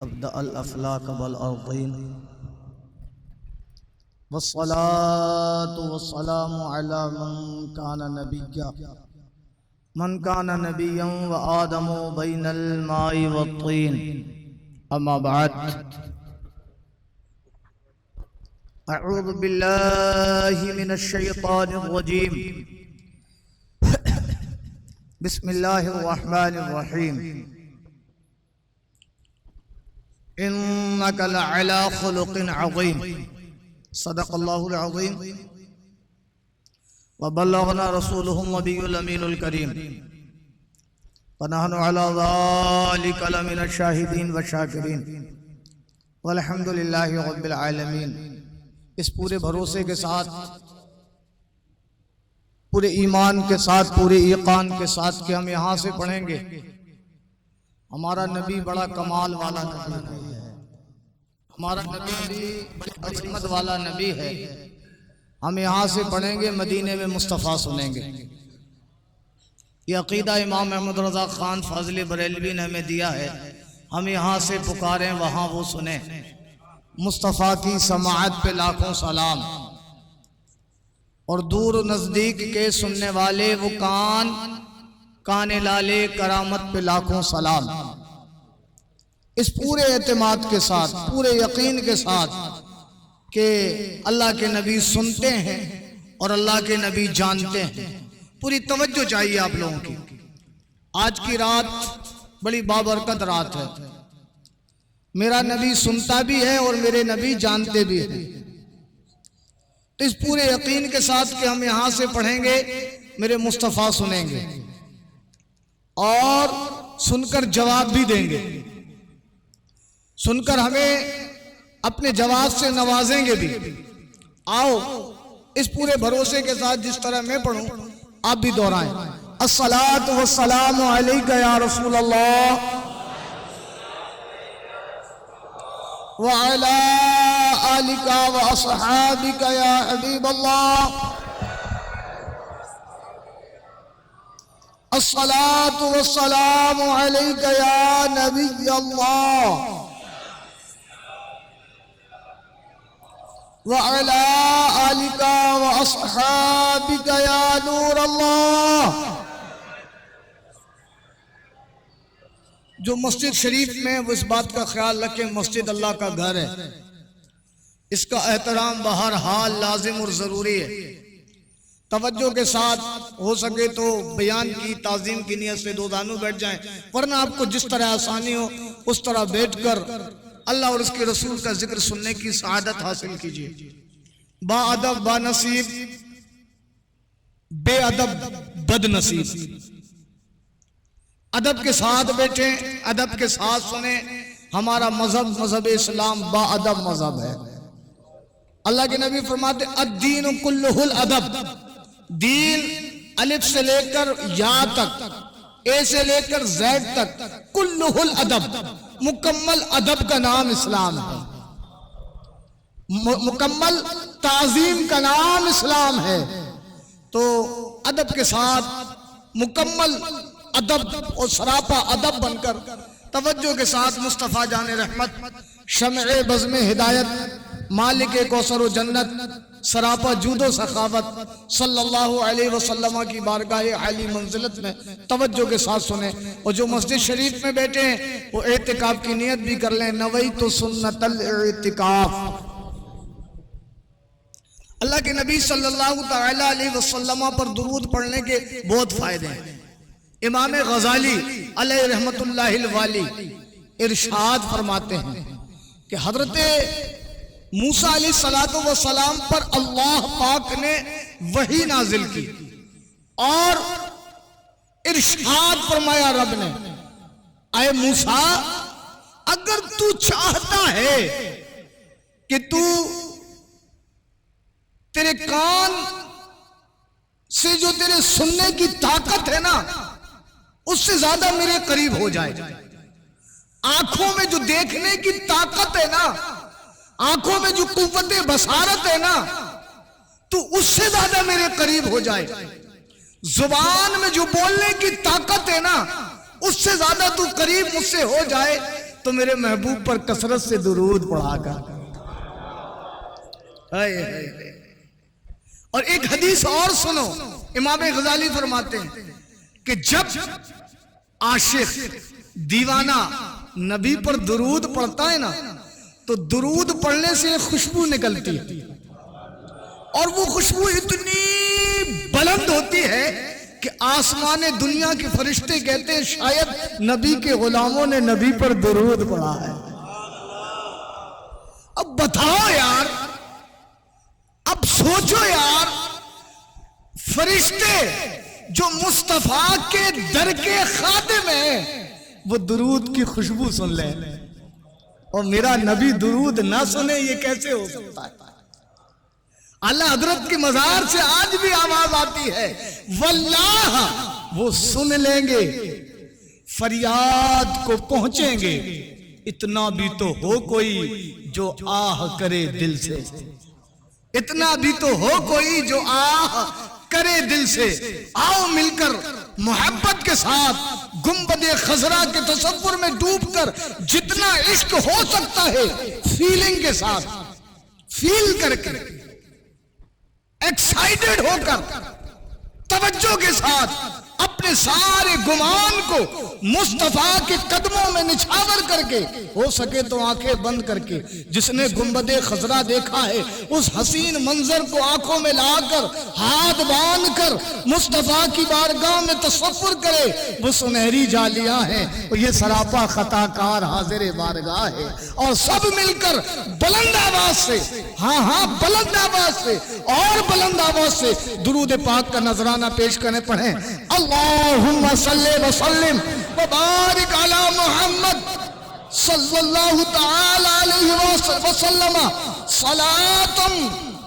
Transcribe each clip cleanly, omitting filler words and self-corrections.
أبدأ الأفلاك والأرضين والصلاة والسلام على من كان نبيا وآدم بين الماء والطين أما بعد أعوذ بالله من الشيطان الرجيم بسم الله الرحمن الرحيم إنك لعلى خلق عظيم صدق الله العظيم وبلغنا رسوله النبي الأمين الكريم ونحن على ذلك لمن الشاهدين والشاكرين والحمد لله رب العالمين۔ اس پورے بھروسے کے ساتھ، پورے ایمان کے ساتھ، پورے یقین کے ساتھ کہ ہم یہاں سے پڑھیں گے ہمارا نبی بڑا کمال والا نبی ہے، ہمارا نبی بڑی عظمت والا نبی ہے، ہم یہاں سے پڑھیں گے مدینے میں مصطفیٰ سنیں گے۔ یہ عقیدہ امام احمد رضا خان فاضل بریلوی نے ہمیں دیا ہے، ہم یہاں سے پکاریں وہاں وہ سنیں۔ مصطفیٰ کی سماعت پہ لاکھوں سلام، اور دور و نزدیک کے سننے والے وہ کان لالے کرامت پہ لاکھوں سلام۔ اس پورے اعتماد کے ساتھ، پورے یقین کے ساتھ کہ اللہ کے نبی سنتے ہیں اور اللہ کے نبی جانتے ہیں۔ پوری توجہ چاہیے آپ لوگوں کی۔ آج کی رات بڑی بابرکت رات ہے، میرا نبی سنتا بھی ہے اور میرے نبی جانتے بھی ہیں۔ تو اس پورے یقین کے ساتھ کہ ہم یہاں سے پڑھیں گے میرے مصطفیٰ سنیں گے اور سن کر جواب بھی دیں گے، سن کر ہمیں اپنے جواب سے نوازیں گے بھی۔ آؤ اس پورے بھروسے کے ساتھ جس طرح میں پڑھوں آپ بھی دہرائیں۔ الصلاۃ والسلام علیک یا رسول اللہ وعلی آلک واصحابک یا حبیب اللہ۔ الصلاۃ والسلام علیک یا نبی اللہ وعلی آلک واصحابک یا نور اللہ۔ جو مسجد شریف میں وہ اس بات کا خیال رکھیں مسجد اللہ کا گھر ہے، اس کا احترام بہرحال لازم اور ضروری ہے۔ توجہ کے ساتھ ہو سکے تو بیان کی تعظیم کی نیت سے دو دانوں بیٹھ جائیں، ورنہ آپ کو جس طرح آسانی ہو اس طرح بیٹھ کر اللہ اور اس کے رسول کا ذکر سننے کی سعادت حاصل کیجیے۔ با ادب با نصیب، بے ادب بد نصیب۔ ادب کے ساتھ بیٹھیں، ادب کے ساتھ سنیں۔ ہمارا مذہب اسلام با ادب مذہب ہے۔ اللہ کے نبی فرماتے الدین کلہ الادب، دین الف سے لے کر یا تک، اے سے لے کر زید تک، کلہ الادب، مکمل ادب کا نام اسلام ہے، مکمل تعظیم کا نام اسلام ہے۔ تو ادب کے ساتھ مکمل ادب اور سراپا ادب بن کر توجہ کے ساتھ مصطفیٰ جان رحمت، شمع بزم ہدایت، مالک کوثر و جنت، سراپا جود و سخاوت صلی اللہ علیہ وسلم کی بارگاہ عالی منزلت میں توجہ کے ساتھ سنیں۔ اور جو مسجد شریف میں بیٹھے ہیں وہ اعتکاف کی نیت بھی کر لیں، نویت سنت الاعتکاف۔ اللہ کے نبی صلی اللہ تعالی علیہ وسلم پر درود پڑھنے کے بہت فائدے ہیں۔ امام غزالی علیہ رحمت اللہ الوالی ارشاد فرماتے ہیں کہ حضرت موسیٰ علیہ السلام پر اللہ پاک نے وحی نازل کی اور ارشاد فرمایا رب نے، اے موسیٰ اگر تو چاہتا ہے کہ تیرے کان سے جو تیرے سننے کی طاقت ہے نا اس سے زیادہ میرے قریب ہو جائے، آنکھوں میں جو دیکھنے کی طاقت ہے نا، آنکھوں میں جو قوت بصارت ہے نا، تو اس سے زیادہ میرے قریب ہو جائے، زبان میں جو بولنے کی طاقت ہے نا اس سے زیادہ تو قریب مجھ سے ہو جائے، تو میرے محبوب پر کثرت سے درود پڑھا کر۔ اور ایک حدیث اور سنو، امام غزالی فرماتے ہیں کہ جب عاشق دیوانہ نبی پر درود پڑھتا ہے نا تو درود پڑھنے سے ایک خوشبو نکلتی ہے، اور وہ خوشبو اتنی بلند ہوتی ہے کہ آسمان دنیا کے فرشتے کہتے ہیں شاید نبی کے غلاموں نے نبی پر درود پڑھا ہے۔ اب بتاؤ یار، اب سوچو یار، فرشتے جو مصطفیٰ کے در کے خادم ہیں وہ درود کی خوشبو سن لیں، اور میرا نبی درود نہ سنے، یہ کیسے ہو سکتا ہے؟ اللہ حضرت کی مزار سے آج بھی آواز آتی ہے، واللہ وہ سن لیں گے، فریاد کو پہنچیں گے، اتنا بھی تو ہو کوئی جو آہ کرے دل سے، اتنا بھی تو ہو کوئی جو آہ کرے دل سے۔ آؤ مل کر محبت کے ساتھ گنبد خضرا کے تصور میں ڈوب کر جتنا عشق ہو سکتا ہے فیلنگ کے ساتھ فیل کر کے، ایکسائٹڈ ہو کر، توجہ کے ساتھ اپنے سارے گمان کو مصطفیٰ کے قدموں میں نچھاور کر کے، ہو سکے تو آنکھیں بند کر کے، جس نے گنبد خضرا دیکھا ہے اس حسین منظر کو آنکھوں میں لا کر ہاتھ باندھ کر مصطفیٰ کی بارگاہ میں تصور کرے، وہ سنہری جالیاں ہیں، اور یہ سراپا خطا کار حاضر بارگاہ ہے، اور سب مل کر بلند آواز سے، ہاں بلند آواز سے اور بلند آواز سے درود پاک کا نذرانہ پیش کرنے پڑھیں۔ اللہم صلی وسلم وبارک علی محمد صلی اللہ تعالی علیہ وسلم صلاة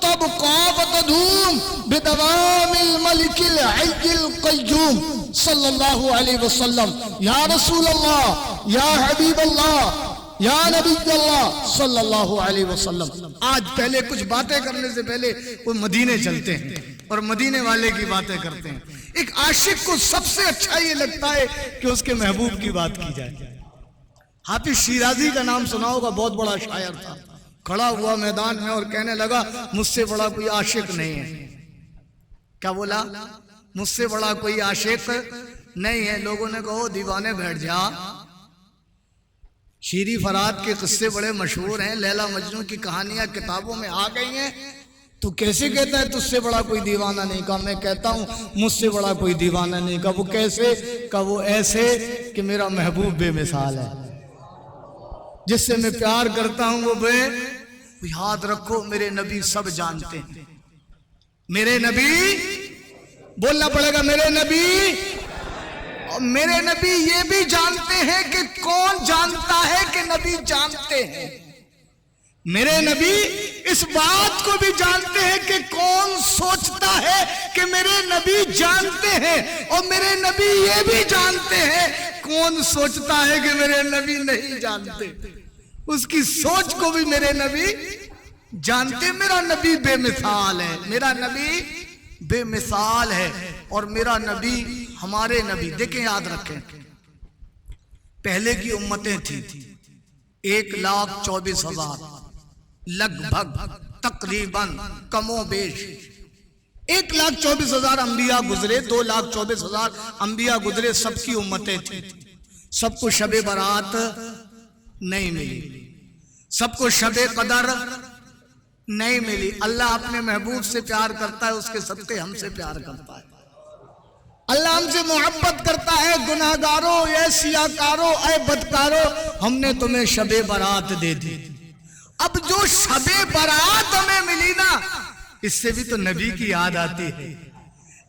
تبقى وتدوم بدوام الملك الحي القيوم صلی اللہ علیہ وسلم۔ یا رسول اللہ، یا حبیب اللہ، یا نبی اللہ صلی اللہ علیہ وسلم۔ آج پہلے کچھ باتیں کرنے سے پہلے وہ مدینے چلتے ہیں اور مدینے والے کی باتیں کرتے ہیں۔ ایک عاشق کو سب سے اچھا یہ لگتا ہے کہ اس کے محبوب کی بات کی جائے۔ حافظ شیرازی کا نام سنا ہوگا، بہت بڑا شاعر تھا، کھڑا ہوا میدان میں اور کہنے لگا مجھ سے بڑا کوئی عاشق نہیں ہے۔ کیا بولا؟ مجھ سے بڑا کوئی عاشق نہیں ہے۔ لوگوں نے کہا دیوانے بیٹھ جا، شیری فرات کے قصے بڑے مشہور ہیں، لیلا مجنون کی کہانیاں کتابوں میں آ گئی ہیں، تو کیسے کہتا ہے تجھ سے بڑا کوئی دیوانہ نہیں؟ کہا میں کہتا ہوں مجھ سے بڑا کوئی دیوانہ نہیں۔ کہا وہ کیسے؟ کہا وہ ایسے کہ میرا محبوب بے مثال ہے، جس سے میں پیار کرتا ہوں وہ یاد رکھو میرے نبی سب جانتے ہیں، میرے نبی، بولنا پڑے گا میرے نبی، اور میرے نبی یہ بھی جانتے ہیں کہ کون جانتا ہے کہ نبی جانتے ہیں، میرے نبی اس بات کو بھی جانتے ہیں کہ کون سوچتا ہے کہ میرے نبی جانتے ہیں، اور میرے نبی یہ بھی جانتے ہیں کون سوچتا ہے کہ میرے نبی نہیں جانتے، اس کی سوچ کو بھی میرے نبی جانتے۔ میرا نبی بے مثال ہے، میرا نبی بے مثال ہے، اور میرا نبی ہمارے نبی دیکھیں، یاد رکھیں، پہلے کی امتیں تھیں 1,24,000 لگ بھگ تقریباً کم و بیش 1,24,000 انبیاء گزرے، 2,24,000 انبیاء گزرے، سب کی امتیں تھیں، سب کو شب برات نہیں ملی، سب کو شب قدر نہیں ملی۔ اللہ اپنے محبوب سے پیار کرتا ہے، اس کے صدقے ہم سے پیار کرتا ہے، اللہ ہم سے محبت کرتا ہے۔ گناہگاروں، اے سیاکاروں، اے بدکاروں، ہم نے تمہیں شب برات دے دی۔ اب جو شب برات ہمیں ملی نا، اس سے بھی تو نبی کی یاد آتی ہے۔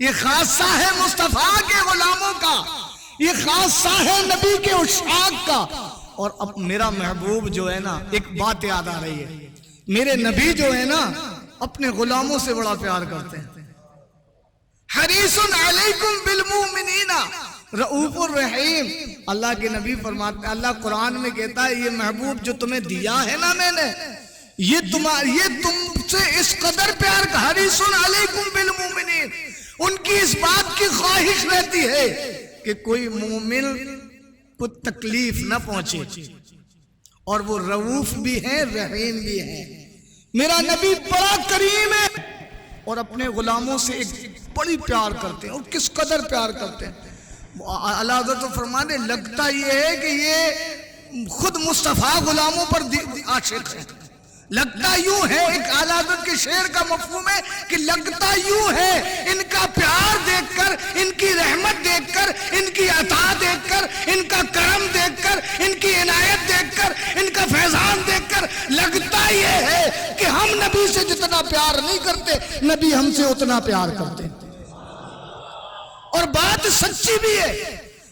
یہ خاصہ ہے مصطفیٰ کے غلاموں کا، یہ خاصہ ہے نبی کے عشاق کا۔ اور اب میرا محبوب جو ہے نا، ایک بات یاد آ رہی ہے، میرے نبی جو ہے نا اپنے غلاموں سے بڑا پیار کرتے ہیں۔ حریص علیکم بالمؤمنین رؤوف الرحیم، اللہ کے نبی فرماتے ہیں، اللہ قرآن میں کہتا ہے یہ محبوب جو تمہیں دیا ہے نا میں نے، یہ تم سے اس قدر پیار کا، حریص علیکم بالمؤمنین، ان کی اس بات کی خواہش رہتی ہے کہ کوئی مومن کو تکلیف نہ پہنچے، اور وہ رؤوف بھی ہیں رحیم بھی ہیں. میرا نبی بڑا کریم ہے اور اپنے غلاموں سے ایک بڑی پیار کرتے ہیں. اور کس قدر پیار کرتے ہیں. اعلیٰ حضرت فرمانے لگتا یہ ہے کہ یہ خود مصطفیٰ غلاموں پر عاشق ہے. لگتا یوں ہے, ایک اعلیٰ حضرت کے شعر کا مفہوم ہے کہ لگتا یوں ہے ان کا پیار دیکھ کر, ان کی رحمت دیکھ کر, ان کی عطا دیکھ کر, ان کا کرم دیکھ کر, ان کی عنایت دیکھ کر, ان کا فیضان دیکھ کر لگتا یہ ہے کہ ہم نبی سے جتنا پیار نہیں کرتے نبی ہم سے اتنا پیار کرتے. اور بات سچی بھی ہے.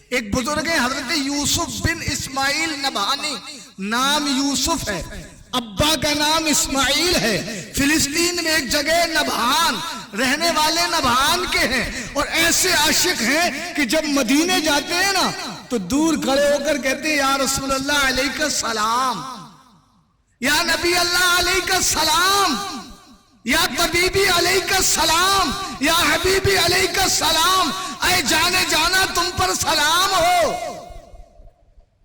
ایک بزرگ ہیں حضرت یوسف بن اسماعیل نبہانی, نام یوسف ہے, ابا کا نام اسماعیل ہے. فلسطین میں ایک جگہ نبہان, رہنے والے نبہان کے ہیں, اور ایسے عاشق ہیں کہ جب مدینے جاتے ہیں نا تو دور کھڑے ہو کر کہتے ہیں یا رسول اللہ علیہ السلام, یا نبی اللہ علیہ السلام, یا طبیبی علیہ السلام, یا حبیبی علیہ السلام. اے جانے جانا تم پر سلام ہو,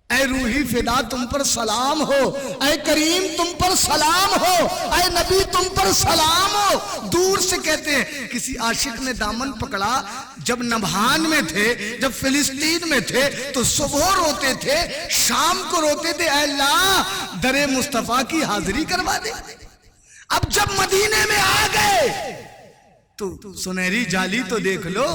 اے روحی فدا تم پر سلام ہو, اے کریم تم پر سلام ہو, اے نبی تم پر سلام ہو. دور سے کہتے ہیں. کسی عاشق نے دامن پکڑا, جب نبہان میں تھے, جب فلسطین میں تھے تو صبح روتے تھے, شام کو روتے تھے اے اللہ در مصطفیٰ کی حاضری کروا دے. اب جب مدینے میں آ گئے تو سنہری جالی تو دیکھ لو,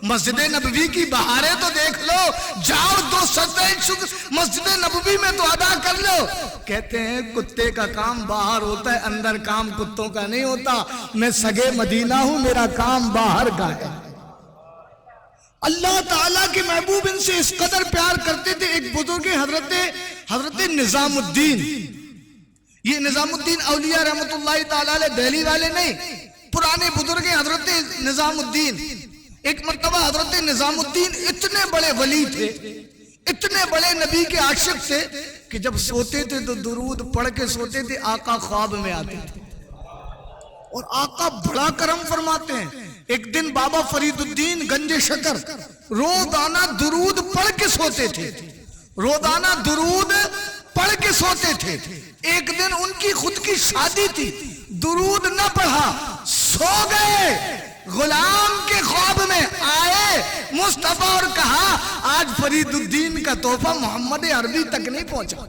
مسجد نبوی کی بہاریں تو دیکھ لو, جاؤ دو سجدے مسجد نبوی میں تو ادا کر لو. کہتے ہیں کتے کا کام باہر ہوتا ہے, اندر کام کتوں کا نہیں ہوتا. میں سگے مدینہ ہوں, میرا کام باہر کا ہے. اللہ تعالیٰ کے محبوب ان سے اس قدر پیار کرتے تھے. ایک بزرگ حضرت نظام الدین, یہ نظام الدین اولیاء رحمت اللہ تعالیٰ علیہ دہلی والے نہیں, پرانے بزرگ حضرت نظام الدین. ایک مرتبہ حضرت نظام الدین اتنے بڑے ولی تھے, اتنے بڑے نبی کے عاشق تھے کہ جب سوتے تھے تو درود پڑھ کے سوتے تھے. آقا خواب میں آتے تھے اور آقا بڑا کرم فرماتے ہیں. ایک دن بابا فرید الدین گنج شکر روزانہ درود پڑھ کے سوتے تھے, روزانہ درود پڑھ کے سوتے تھے. ایک دن ان کی خود کی شادی تھی, درود نہ پڑھا, سو گئے. غلام کے خواب میں آئے مصطفیٰ اور کہا آج فرید الدین کا تحفہ محمد عربی تک نہیں پہنچا.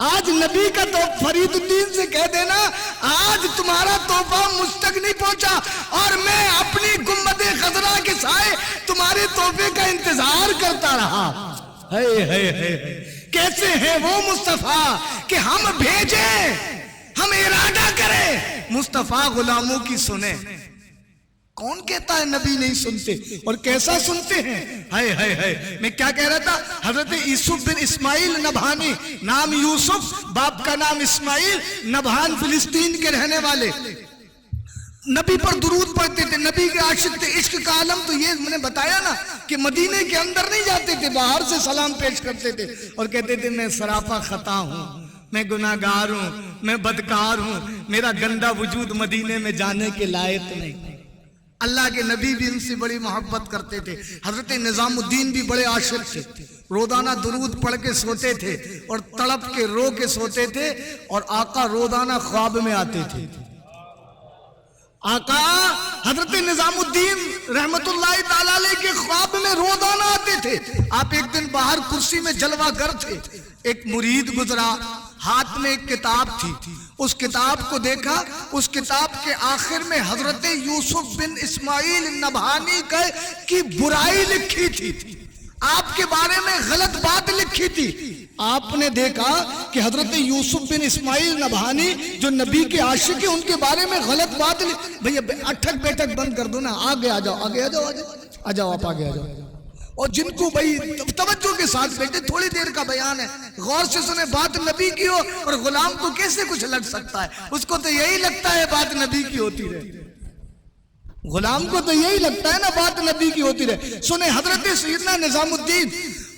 آج نبی کا تحفہ فرید الدین سے کہہ دینا آج تمہارا تحفہ مجھ تک نہیں پہنچا, اور میں اپنی گنبد خضرا کے سائے تمہارے تحفے کا انتظار کرتا رہا. کیسے ہیں وہ مصطفیٰ کہ ہم بھیجیں, ہم ارادہ کریں مصطفیٰ غلاموں کی سنیں. کون کہتا ہے نبی نہیں سنتے, اور کیسا سنتے ہیں. میں کیا کہہ رہا تھا. حضرت یوسف بن اسماعیل نبہانی, نام یوسف, باپ کا نام اسماعیل, نبہان فلسطین کے رہنے والے, نبی پر درود پڑھتے تھے, نبی کے عاشق تھے. عشق کا عالم تو یہ میں نے بتایا نا کہ مدینے کے اندر نہیں جاتے تھے, باہر سے سلام پیش کرتے تھے اور کہتے تھے میں سراپا خطا ہوں, میں گناہگار ہوں, میں بدکار ہوں, میرا گندا وجود مدینے میں جانے کے لائق نہیں. اللہ کے نبی بھی ان سے بڑی محبت کرتے تھے. حضرت نظام الدین بھی بڑے عاشق تھے, روزانہ درود پڑھ کے سوتے تھے اور تڑپ کے رو کے سوتے تھے, اور آقا روزانہ خواب میں آتے تھے. آقا حضرت نظام الدین رحمت اللہ تعالیٰ علیہ کے خواب میں روزانہ آتے تھے. آپ ایک دن باہر کرسی میں جلوہ گر تھے, ایک مرید گزرا, ہاتھ میں ایک کتاب تھی, اس کتاب کو دیکھا. اس کتاب کے آخر میں حضرت یوسف بن اسماعیل نبہانی کی برائی لکھی تھی, آپ کے بارے میں غلط بات لکھی تھی. آپ نے دیکھا کہ حضرت یوسف بن اسماعیل نبہانی جو نبی کے عاشق ہیں ان کے بارے میں غلط بات بھئی اٹھک بیٹھک بند کر دو نا, آگے آ جاؤ, آگے آ جاؤ, آ جاؤ, آپ آگے آ جاؤ. اور جن کو بھئی توجہ کے ساتھ بیٹھے, تھوڑی دیر کا بیان ہے, غور سے سنیں. بات نبی کی ہو اور غلام کو کیسے کچھ لگ سکتا ہے, اس کو تو یہی لگتا ہے بات نبی کی ہوتی رہے, غلام کو تو یہی لگتا ہے نا بات نبی کی ہوتی رہے. سنیں حضرت سیدنا نظام الدین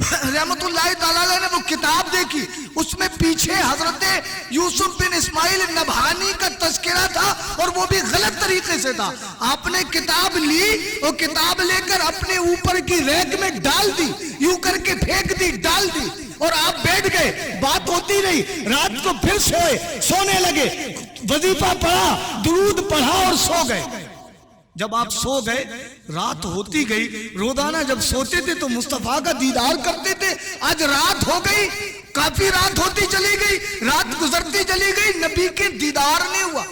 رحمت اللہ تعالیٰ علیہ نے وہ کتاب دیکھی, اس میں پیچھے حضرت یوسف بن اسماعیل نبہانی کا تذکرہ تھا اور وہ بھی غلط طریقے سے تھا. آپ نے کتاب لی, وہ کتاب لے کر اپنے اوپر کی ریک میں ڈال دی, یوں کر کے پھینک دی, ڈال دی. اور آپ بیٹھ گئے, بات ہوتی رہی, رات کو پھر سونے لگے, وظیفہ پڑھا, درود پڑھا اور سو گئے. جب آپ سو گئے, رات ہوتی گئی. روزانہ جب سوتے تھے تو مصطفیٰ کا دیدار کرتے تھے. آج رات ہو گئی, کافی رات ہوتی چلی گئی, رات گزرتی چلی گئی, نبی کے دیدار نہیں ہوا,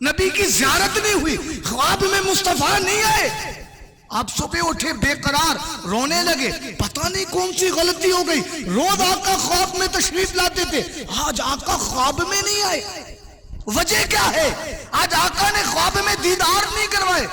نبی کی زیارت نہیں ہوئی, خواب میں مصطفیٰ نہیں آئے. آپ صبح اٹھے بے قرار, رونے لگے, پتہ نہیں کون سی غلطی ہو گئی. روز آقا خواب میں تشریف لاتے تھے, آج آقا خواب میں نہیں آئے. وجہ کیا ہے؟ آج آقا نے خواب میں دیدار نہیں کروائے.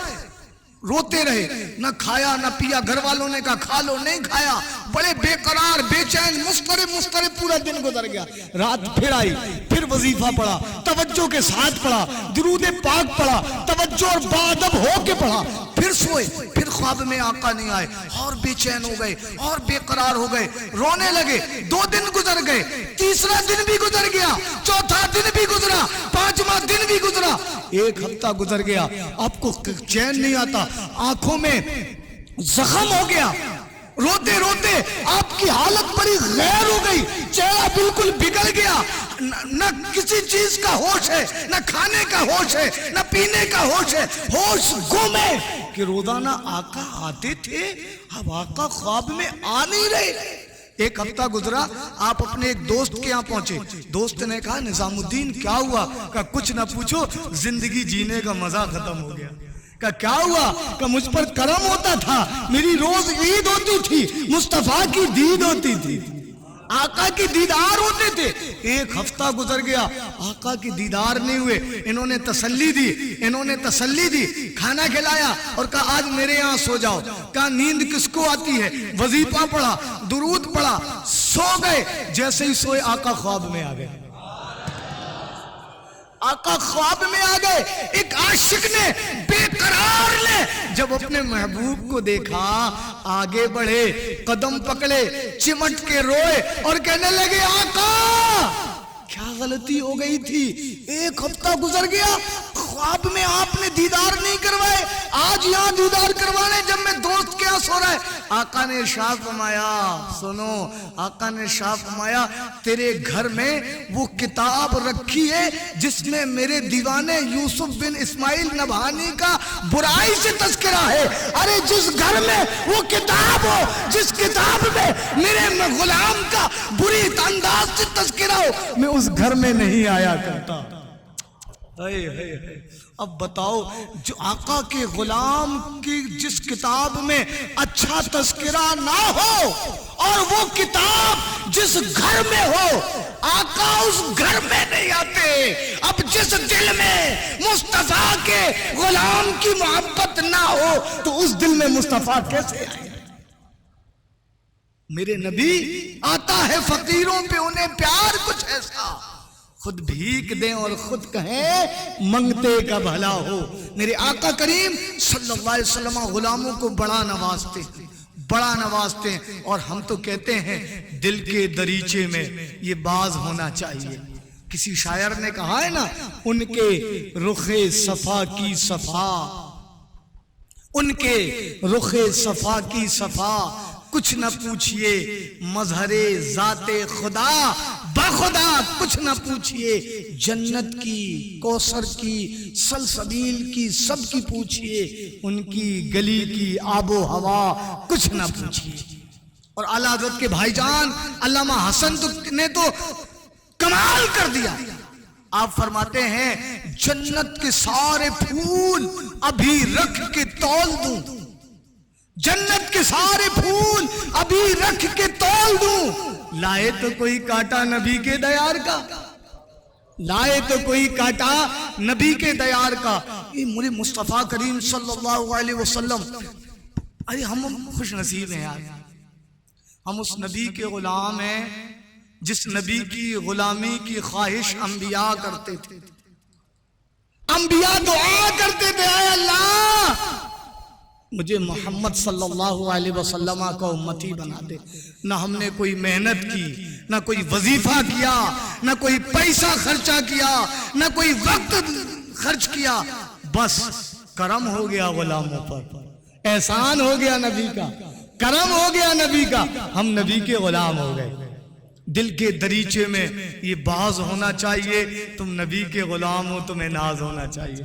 روتے رہے, نہ کھایا نہ پیا, گھر والوں نے کہا کھا لو, نہیں کھایا, بڑے بے قرار, بے چین, مضطرب پورا دن گزر گیا. رات پھر آئی, پھر وظیفہ پڑھا, توجہ کے ساتھ پڑھا, درود پاک پڑھا, توجہ اور باادب ہو کے پڑھا, پھر سوئے, پھر خواب میں آقا نہیں آئے, اور بے چین ہو گئے, اور بے قرار ہو گئے, رونے لگے. 2 دن گزر گئے, تیسرا دن بھی گزر گیا, چوتھا دن بھی گزرا, 5واں دن بھی گزرا, 1 ہفتہ گزر گیا. آپ کو چین نہیں آتا, آنکھوں میں زخم ہو گیا, روتے روتے آپ کی حالت بڑی غیر ہو گئی, چہرہ بالکل بگڑ گیا, نہ کسی چیز کا ہوش ہے, نہ کھانے کا ہوش ہے, نہ پینے کا ہوش ہے, ہوش گم ہے. کہ روزانہ آقا آتے تھے, اب آقا خواب میں آ نہیں رہے. 1 ہفتہ گزرا, آپ اپنے ایک دوست کے یہاں پہنچے. دوست نے کہا نظام الدین کیا ہوا؟ کہا کچھ نہ پوچھو, زندگی جینے کا مزہ ختم ہو گیا. کہا کیا ہوا؟ کہ مجھ پر کرم ہوتا تھا, میری روز عید ہوتی تھی, مصطفیٰ کی دید ہوتی تھی, آقا کی دیدار ہوتے تھے. 1 ہفتہ گزر گیا, آقا کی دیدار نہیں ہوئے. انہوں نے تسلی دی, کھانا کھلایا اور کہا آج میرے یہاں سو جاؤ. کہا نیند کس کو آتی ہے؟ وظیفہ پڑھا, درود پڑھا, سو گئے. جیسے ہی سوئے آقا خواب میں آ گئے. آقا خواب میں آ گئے. ایک عاشق نے, بے قرار نے, جب اپنے محبوب کو دیکھا, آگے بڑھے, قدم پکڑے, چمٹ کے روئے اور کہنے لگے آقا کیا غلطی ہو گئی تھی؟ 1 ہفتہ گزر گیا, خواب میں آپ نے دیدار نہیں کروائے, آج یہاں دیدار کروانے جب میں دوست کے یہاں سو رہا ہے. آقا نے ارشاد فرمایا, سنو, آقا نے ارشاد فرمایا تیرے گھر میں وہ کتاب رکھی ہے جس میں میرے دیوانے یوسف بن اسماعیل نبہانی کا برائی سے تذکرہ ہے. ارے جس گھر میں وہ کتاب ہو, جس کتاب میں میرے غلام کا بری انداز سے تذکرہ ہو, میں اس گھر میں نہیں آیا کرتا. اب بتاؤ, جو آقا کے غلام کی جس کتاب میں اچھا تذکرہ نہ ہو, اور وہ کتاب جس گھر میں ہو, آقا اس گھر میں نہیں آتے. اب جس دل میں مصطفیٰ کے غلام کی محبت نہ ہو تو اس دل میں مصطفیٰ کیسے آئے؟ میرے نبی آتا ہے فقیروں پہ انہیں پیار کچھ ایسا, خود بھیک دیں اور خود کہیں منگتے کا بھلا ہو. میرے آقا کریم صلی اللہ علیہ وسلم غلاموں کو بڑا نوازتے ہیں, اور ہم تو کہتے ہیں دل کے دریچے میں یہ باز ہونا چاہیے. کسی شاعر نے کہا ہے نا, ان کے رخ صفا کی صفا, ان کے رخ صفا کی صفا, کچھ نہ پوچھئے مظہر ذات خدا, بخدا کچھ نہ پوچھئے جنت کی, کوثر کی, سلسبیل کی, سب کی پوچھئے, ان کی گلی کی آب و ہوا کچھ نہ پوچھئے. اور اعلیٰ حضرت کے بھائی جان علامہ حسن نے تو کمال کر دیا. آپ فرماتے ہیں جنت کے سارے پھول ابھی رکھ کے تول دوں, جنت کے سارے پھول ابھی رکھ کے تول دوں, لائے تو کوئی کاٹا نبی کے دیار کا, لائے تو کوئی کاٹا نبی کے دیار کا. یہ میرے مصطفیٰ کریم صلی اللہ علیہ وسلم, ارے ہم خوش نصیب ہیں یار, ہم اس نبی کے غلام ہیں جس نبی کی غلامی کی خواہش انبیاء کرتے تھے. انبیاء دعا کرتے تھے, اے اللہ مجھے محمد صلی اللہ علیہ وسلم کا امتی بنا دے. نہ ہم نے کوئی محنت کی, نہ کوئی وظیفہ کیا, نہ کوئی پیسہ خرچہ کیا, نہ کوئی وقت خرچ کیا, بس کرم ہو گیا غلاموں پر, احسان ہو گیا نبی کا, کرم ہو گیا نبی کا, ہم نبی کے غلام ہو گئے. دل کے دریچے میں یہ باز ہونا چاہیے، تم نبی کے غلام ہو، تمہیں ناز ہونا چاہیے،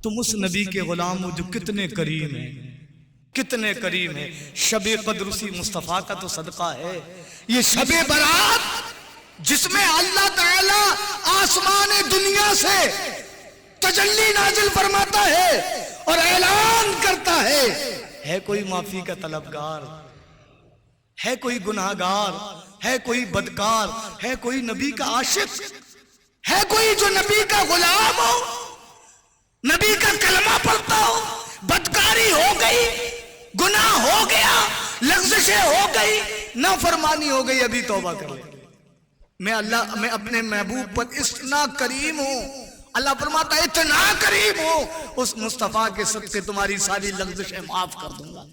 تم اس نبی کے غلام ہو جو کتنے کریم ہیں، کتنے کریم ہیں۔ شب قدر اسی مصطفیٰ کا تو صدقہ ہے، یہ شب برات جس میں اللہ تعالی آسمان دنیا سے تجلی نازل فرماتا ہے اور اعلان کرتا ہے کوئی معافی کا طلبگار، ہے کوئی گناہگار، ہے کوئی بدکار، ہے کوئی نبی کا عاشق، ہے کوئی جو نبی کا غلام ہو، نبی کا کلمہ پڑھتا ہو، بدکاری ہو گئی، گناہ ہو گیا، لغزشیں ہو گئی، نافرمانی ہو گئی، ابھی توبہ کر لے۔ میں اپنے محبوب پر اتنا کریم ہوں، اللہ فرماتا ہے اتنا کریم ہوں، اس مصطفیٰ کے صدقے تمہاری ساری لغزشیں معاف کر دوں گا،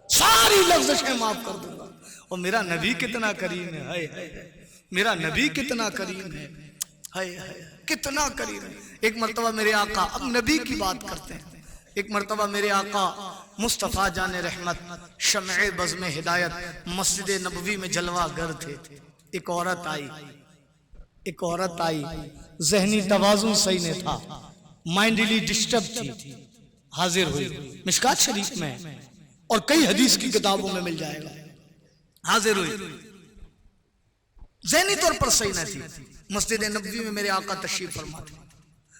ساری لغزشیں معاف کر دوں گا۔ اور میرا نبی کتنا کریم ہے، ہائے ہائے، میرا نبی کتنا کریم ہے، ہائے ہائے، کتنا کریم ہے۔ ایک مرتبہ میرے آقا، اب نبی کی بات کرتے ہیں، ایک مرتبہ میرے آقا مصطفیٰ جان رحمت شمع بزم ہدایت مسجد نبوی میں جلوہ گر تھے۔ ایک عورت آئی، ذہنی توازن صحیح نہیں تھا، مائنڈلی ڈسٹرب تھی، حاضر ہوئی، مشکات شریف میں اور کئی حدیث کی کتابوں میں مل جائے گا، حاضر ہوئی، ذہنی طور پر صحیح نہ تھی۔ مسجد نبوی میں میرے آقا تشریف فرما تھے،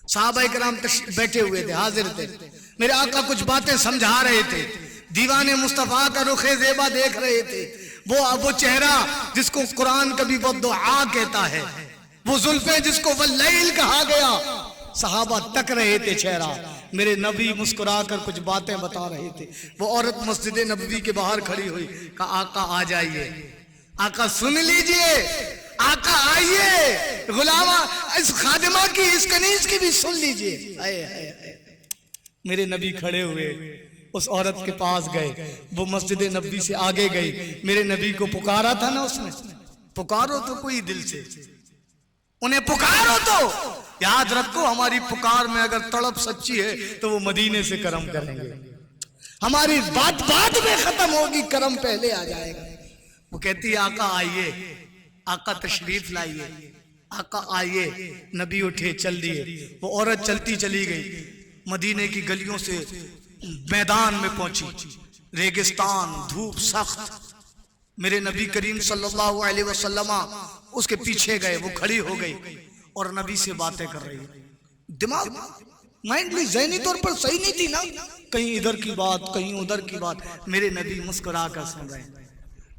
صحابہ کرام بیٹھے ہوئے تھے، حاضر تھے، میرے آقا کچھ باتیں سمجھا رہے تھے، دیوان مصطفیٰ کا رخ زیبا دیکھ رہے تھے، وہ چہرہ جس کو قرآن کبھی والدعا کہتا ہے، وہ زلفیں جس کو واللیل کہا گیا، صحابہ تک رہے تھے چہرہ، میرے نبی مسکرا کر کچھ باتیں بتا رہے تھے۔ وہ عورت مسجد نبوی کے باہر کھڑی ہوئی، کہا آقا آ جائیے، آقا سن لیجئے، آقا آئیے، غلامہ اس خادمہ کی، اس کنیز کی بھی سن لیجئے۔ میرے نبی کھڑے ہوئے، اس عورت کے پاس گئے، وہ مسجد نبوی سے آگے گئی، میرے نبی کو پکارا تھا نا اس نے، پکارو تو کوئی دل سے، انہیں پکارو تو یاد رکھو، ہماری پکار میں اگر تڑپ سچی ہے تو وہ مدینے سے کرم کریں گے، ہماری بات میں ختم ہوگی، کرم پہلے آ جائے گا۔ وہ کہتی ہے آقا آئیے، آقا تشریف لائیے، آقا آئیے، نبی اٹھے چل دیے، وہ عورت چلتی چلی گئی، مدینے کی گلیوں سے میدان میں پہنچی، ریگستان، دھوپ سخت، میرے نبی کریم صلی اللہ علیہ وسلم اس کے پیچھے گئے، وہ کھڑی ہو گئی اور نبی سے باتیں کر رہی، دماغ مائنڈلی ذہنی طور پر صحیح نہیں تھی نا، کہیں ادھر کی بات کہیں ادھر کی بات، میرے نبی مسکرا کر سن رہے،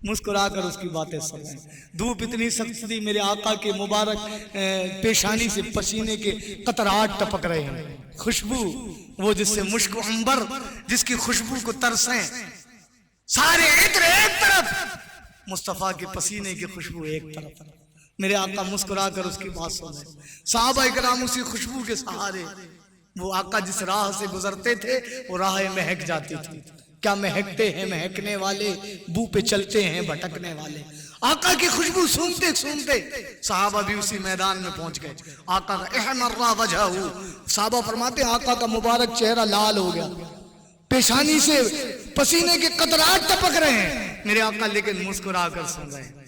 مسکرا کر اس کی باتیں سن رہے، دھوپ اتنی سخت تھی، میرے آقا کے مبارک پیشانی سے پسینے کے قطرات ٹپک رہے ہیں، خوشبو وہ جس سے مشک و عنبر، جس کی خوشبو کو ترسیں، سارے عطر ایک طرف، مصطفیٰ کے پسینے کی خوشبو ایک طرف، میرے آقا مسکرا کر اس کی بات سن رہے، صحابہ کرام اسی خوشبو کے سہارے، وہ آقا جس راہ سے گزرتے تھے وہ راہ مہک جاتی تھی، کیا مہکتے ہیں مہکنے والے، بو پہ چلتے ہیں بھٹکنے والے، آقا کی خوشبو سونگتے سونگتے صحابہ بھی اسی میدان میں پہنچ گئے، آقا کا احمر وجہہ، صحابہ فرماتے ہیں آقا کا مبارک چہرہ لال ہو گیا، پیشانی سے پسینے کے قطرات ٹپک رہے ہیں، میرے آقا لیکن مسکرا کر سن رہے ہیں،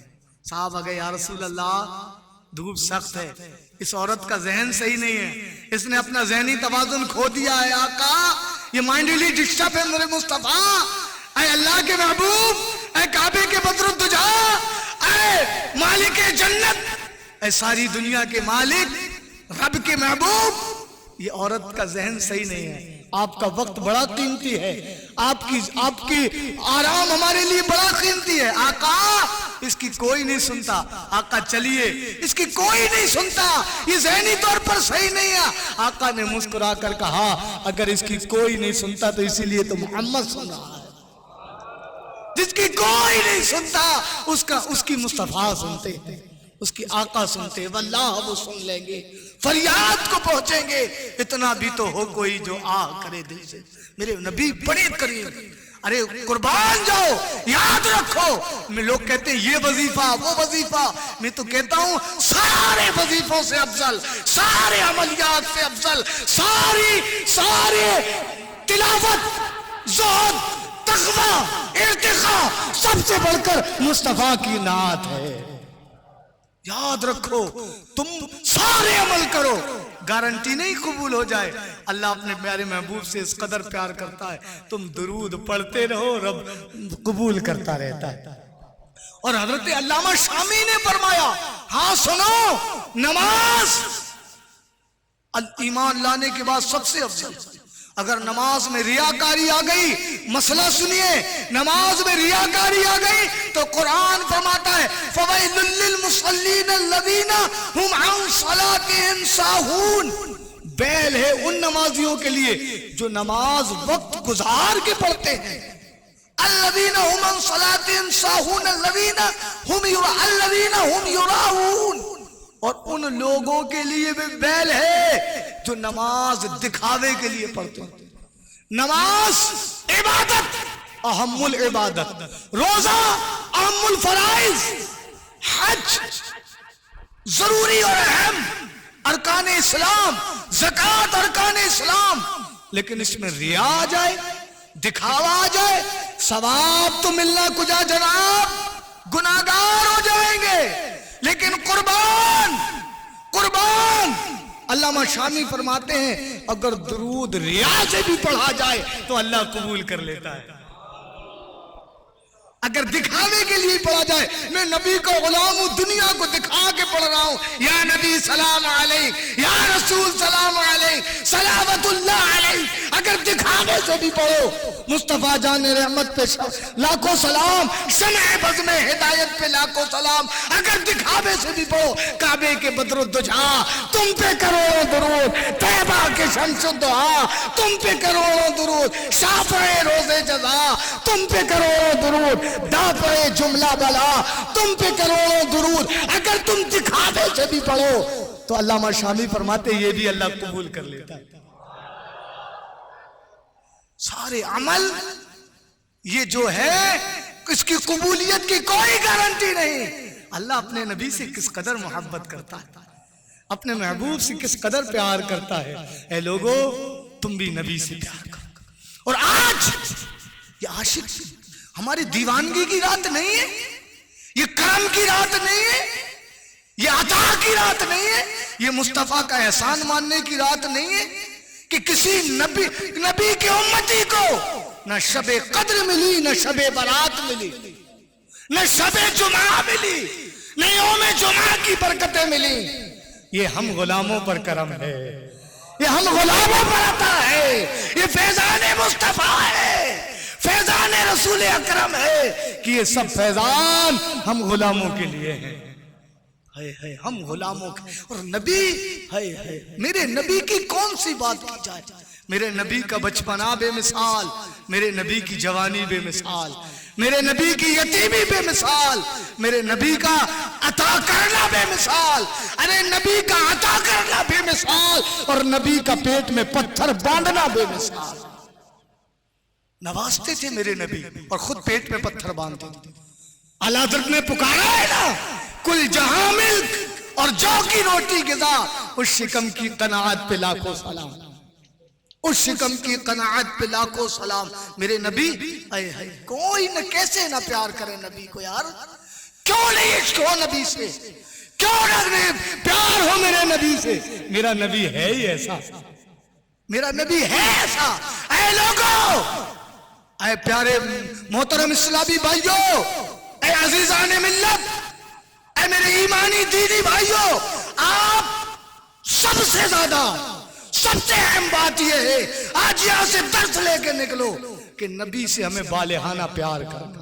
صحابہ گئے یا رسول اللہ دھوپ سخت ہے، اس عورت کا ذہن صحیح نہیں ہے، اس نے اپنا ذہنی توازن کھو دیا ہے، آقا یہ مائنڈلی ڈسٹرب ہے میرے مصطفیٰ، اے اللہ کے محبوب، اے کعبے کے بدر الدجا، اے مالک جنت، اے ساری دنیا کے مالک، رب کے محبوب، یہ عورت کا ذہن صحیح نہیں ہے، آپ کا وقت بڑا قیمتی ہے، آپ کی آرام ہمارے لیے بڑا قیمتی ہے، آقا اس کی کوئی نہیں سنتا، آقا چلیے، اس کی کوئی نہیں سنتا، یہ ذہنی طور پر صحیح نہیں ہے، آقا نے مسکرا کر کہا اگر اس کی کوئی نہیں سنتا تو اسی لیے تو محمد سن رہا ہے، جس کی کوئی نہیں سنتا اس کی مصطفیٰ سنتے، اس کی آقا سنتے، واللہ وہ سن لیں گے، فریاد کو پہنچیں گے، اتنا بھی تو ہو کوئی جو آہ کرے دل سے، میرے نبی بڑے کریم، ارے قربان جاؤ، یاد رکھو، میں لوگ کہتے ہیں یہ وظیفہ وہ وظیفہ، میں تو کہتا ہوں سارے وظیفوں سے افضل، سارے عملیات سے افضل، سارے تلاوت، زہد، تقوی، ارتقاء، سب سے بڑھ کر مصطفیٰ کی نعت ہے، یاد رکھو تم سارے عمل کرو، گارنٹی نہیں قبول ہو جائے۔ اللہ اپنے پیارے محبوب سے اس قدر پیار کرتا ہے، تم درود پڑھتے رہو، رب قبول کرتا رہتا ہے۔ اور حضرت علامہ شامی نے فرمایا، ہاں سنو، نماز ایمان لانے کے بعد سب سے افضل۔ اگر نماز میں ریاکاری آ گئی، مسئلہ سنیے، نماز میں ریاکاری آ گئی تو قرآن فرماتا ہے فَوَيْلٌ لِّلْمُصَلِّينَ الَّذِينَ هُمْ عَنْ صَلَاتِهِمْ سَاهُونَ، بیل ہے ان نمازیوں کے لیے جو نماز وقت گزار کے پڑھتے ہیں۔ الَّذِينَ هُمْ عَنْ صَلَاتِهِمْ سَاهُونَ الَّذِينَ هُمْ يُرَاءُونَ، اور ان لوگوں کے لیے بھی بیل ہے جو نماز دکھاوے کے لیے پڑھتے ہیں۔ نماز عبادت اہم العبادت، روزہ اہم الفرائض، حج ضروری اور اہم ارکان اسلام، زکوٰۃ ارکان اسلام، لیکن اس میں ریا آ جائے، دکھاوا آ جائے، ثواب تو ملنا کجا جناب، گناہگار ہو جائیں گے۔ لیکن قربان علامہ شامی فرماتے ہیں اگر درود ریا سے بھی پڑھا جائے تو اللہ قبول کر لیتا ہے۔ اگر دکھانے کے لیے پڑھا جائے، میں نبی کا غلام ہوں، دنیا کو دکھا کے پڑھ رہا ہوں، یا نبی سلام علیک، یا رسول سلام علیک، صلوات اللہ علیک، اگر دکھانے سے بھی پڑھو، مصطفیٰ جان رحمت پہ لاکھوں سلام، شمع بزم ہدایت پہ لاکھوں سلام، اگر دکھاوے سے بھی پڑھو، کعبے کے بدر الدجا تم پہ کروڑوں درود، طیبہ کے شمس الدعا تم پہ کروڑوں درود، شافع روز جزا تم پہ کروڑوں درود، دافع جملہ بلا تم پہ کروڑوں درود، اگر تم دکھاوے سے بھی پڑھو تو علامہ شامی فرماتے یہ بھی اللہ قبول کر لیتا ہے۔ سارے عمل یہ جو ہے اس کی قبولیت کی کوئی گارنٹی نہیں۔ اللہ اپنے نبی سے کس قدر محبت کرتا ہے، اپنے محبوب سے کس قدر پیار کرتا ہے۔ اے لوگو تم بھی نبی سے پیار کرو۔ اور آج یہ عاشق ہماری دیوانگی کی رات نہیں ہے، یہ کرم کی رات نہیں ہے، یہ عطا کی رات نہیں ہے، یہ مصطفیٰ کا احسان ماننے کی رات نہیں ہے کہ کسی نبی کے امتی کو نہ شب قدر ملی، نہ شب برات ملی، نہ شب جمعہ ملی، نہ یوم جمعہ کی برکتیں ملی۔ یہ ہم غلاموں پر کرم ہے، یہ ہم غلاموں پر عطا ہے، یہ فیضان مصطفیٰ ہے، فیضان رسول اکرم ہے کہ یہ سب فیضان ہم غلاموں کے لیے ہیں۔ ہم غلاموں کے، اور نبی میرے نبی کی کون سی بات کی جائے؟ میرے نبی کا بچپنا بے مثال، میرے نبی کی جوانی بے مثال، میرے نبی کی یتیمی بے مثال، میرے نبی کا عطا کرنا بے مثال، ارے نبی کا عطا کرنا بے مثال، اور نبی کا پیٹ میں پتھر باندھنا بے مثال۔ نوازتے تھے میرے نبی اور خود پیٹ میں پتھر باندھتے تھے۔ اعلیٰ حضرت نے پکارا ہے نا، کل جہاں ملک اور جو کی روٹی غذا، اس شکم کی قناعت پہ لاکھوں سلام، اس شکم کی قناعت پہ لاکھوں سلام۔ میرے نبی کوئی نہ کیسے نہ پیار کرے نبی کو یار، کیوں نہیں عشق ہو نبی سے، کیوں نہ پیار ہو میرے نبی سے۔ میرا نبی ہے ہی ایسا، میرا نبی ہے ایسا۔ اے لوگو، اے پیارے محترم اسلامی بھائیو، اے عزیزان ملت، اے میرے ایمانی دینی بھائیو، آپ سب سے زیادہ سب سے اہم بات یہ ہے، آج یہاں سے درس لے کے نکلو کہ نبی سے ہمیں بالہانہ پیار کرنا،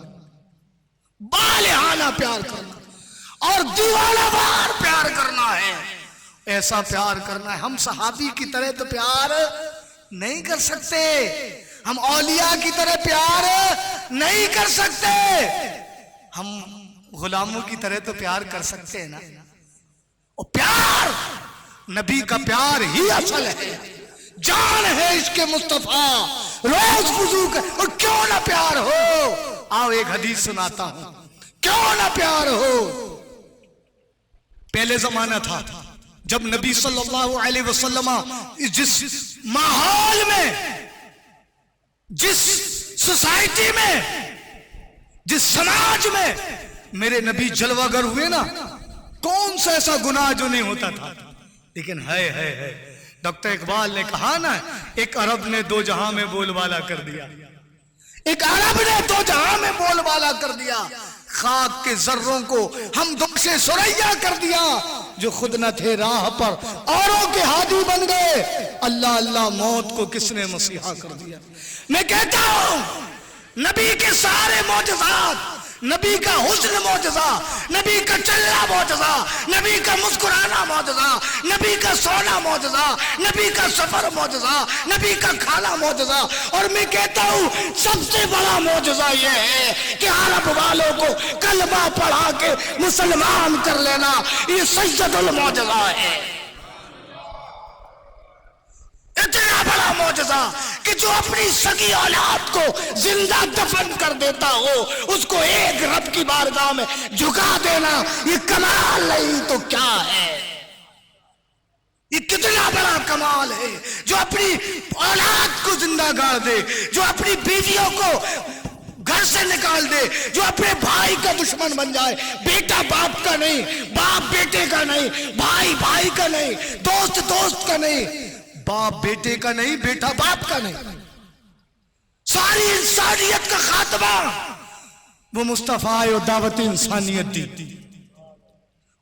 بالہانہ پیار کرنا اور دیوانہ وار پیار کرنا ہے۔ ایسا پیار کرنا ہے، ہم صحابی کی طرح تو پیار نہیں کر سکتے، ہم اولیاء کی طرح پیار نہیں کر سکتے، ہم غلاموں کی طرح تو پیار کر سکتے ہیں نا۔ اور پیار نبی کا پیار ہی اصل ہے، جان ہے عشق مصطفیٰ، روز وضو کر، اور کیوں نہ پیار ہو۔ آؤ ایک حدیث سناتا ہوں، کیوں نہ پیار ہو۔ پہلے زمانہ تھا جب نبی صلی اللہ علیہ وسلم جس ماحول میں، جس سوسائٹی میں، جس سماج میں میرے نبی جلوہ گر ہوئے نا، کون سا ایسا گناہ جو نہیں ہوتا تھا، لیکن ہے ڈاکٹر اقبال نے کہا نا، ایک عرب نے دو جہاں میں بول بالا کر دیا، ایک عرب نے دو جہاں میں بول بالا کر دیا، خاک کے ذروں کو ہم دوشے سریا کر دیا، جو خود نہ تھے راہ پر اوروں کے ہادی بن گئے، اللہ اللہ موت کو کس نے مسیحا کر دیا۔ میں کہتا ہوں نبی کے سارے معجزات، نبی کا حسن معجزہ، نبی کا چلنا معجزہ، نبی کا مسکرانا معجزہ، نبی کا سونا معجزہ، نبی کا سفر معجزہ، نبی کا کھانا معجزہ، اور میں کہتا ہوں سب سے بڑا معجزہ یہ ہے کہ عرب والوں کو کلمہ پڑھا کے مسلمان کر لینا، یہ سید المعجزہ ہے۔ اتنا بڑا معجزہ کہ جو اپنی سگی اولاد کو زندہ دفن کر دیتا ہو، اس کو ایک رب کی بارگاہ میں جھکا دینا، یہ کمال نہیں تو کیا ہے؟ یہ کتنا بڑا کمال ہے جو اپنی اولاد کو زندہ گاڑ دے، جو اپنی بیویوں کو گھر سے نکال دے، جو اپنے بھائی کا دشمن بن جائے، بیٹا باپ کا نہیں، باپ بیٹے کا نہیں، بھائی بھائی کا نہیں، دوست دوست کا نہیں، باپ بیٹے کا نہیں، بیٹا باپ کا نہیں، ساری انسانیت کا خاتمہ وہ مصطفیٰ اور دعوت انسانیت دی،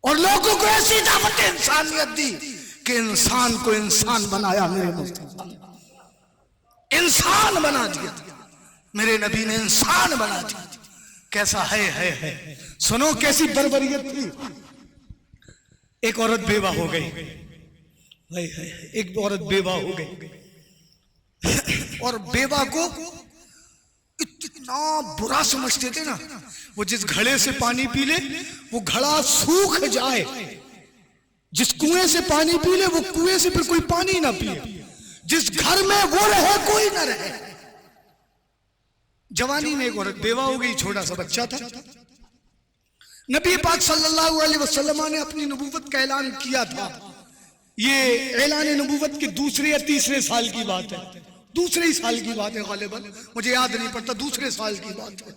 اور لوگوں کو ایسی دعوت انسانیت دی کہ انسان کو انسان بنایا میرے مصطفیٰ نے، انسان بنا دیا، میرے نبی نے انسان بنا دیا۔ کیسا ہے سنو کیسی بربریت تھی۔ ایک عورت بیوہ ہو گئی، ایک عورت بیوہ ہو گئی، اور بیوہ کو اتنا برا سمجھتے تھے نا، وہ جس گھڑے سے پانی پی لے وہ گھڑا سوکھ جائے، جس کنویں سے پانی پی لے وہ کنویں سے پھر کوئی پانی نہ پیے، جس گھر میں وہ رہے کوئی نہ رہے۔ جوانی میں ایک عورت بیوہ ہو گئی، چھوٹا سا بچہ تھا، نبی پاک صلی اللہ علیہ وسلم نے اپنی نبوت کا اعلان کیا تھا۔ یہ اعلان نبوت کے دوسرے یا تیسرے سال کی بات ہے، دوسرے ہی سال کی بات ہے غالباً، مجھے یاد نہیں پڑتا، دوسرے سال کی بات ہے۔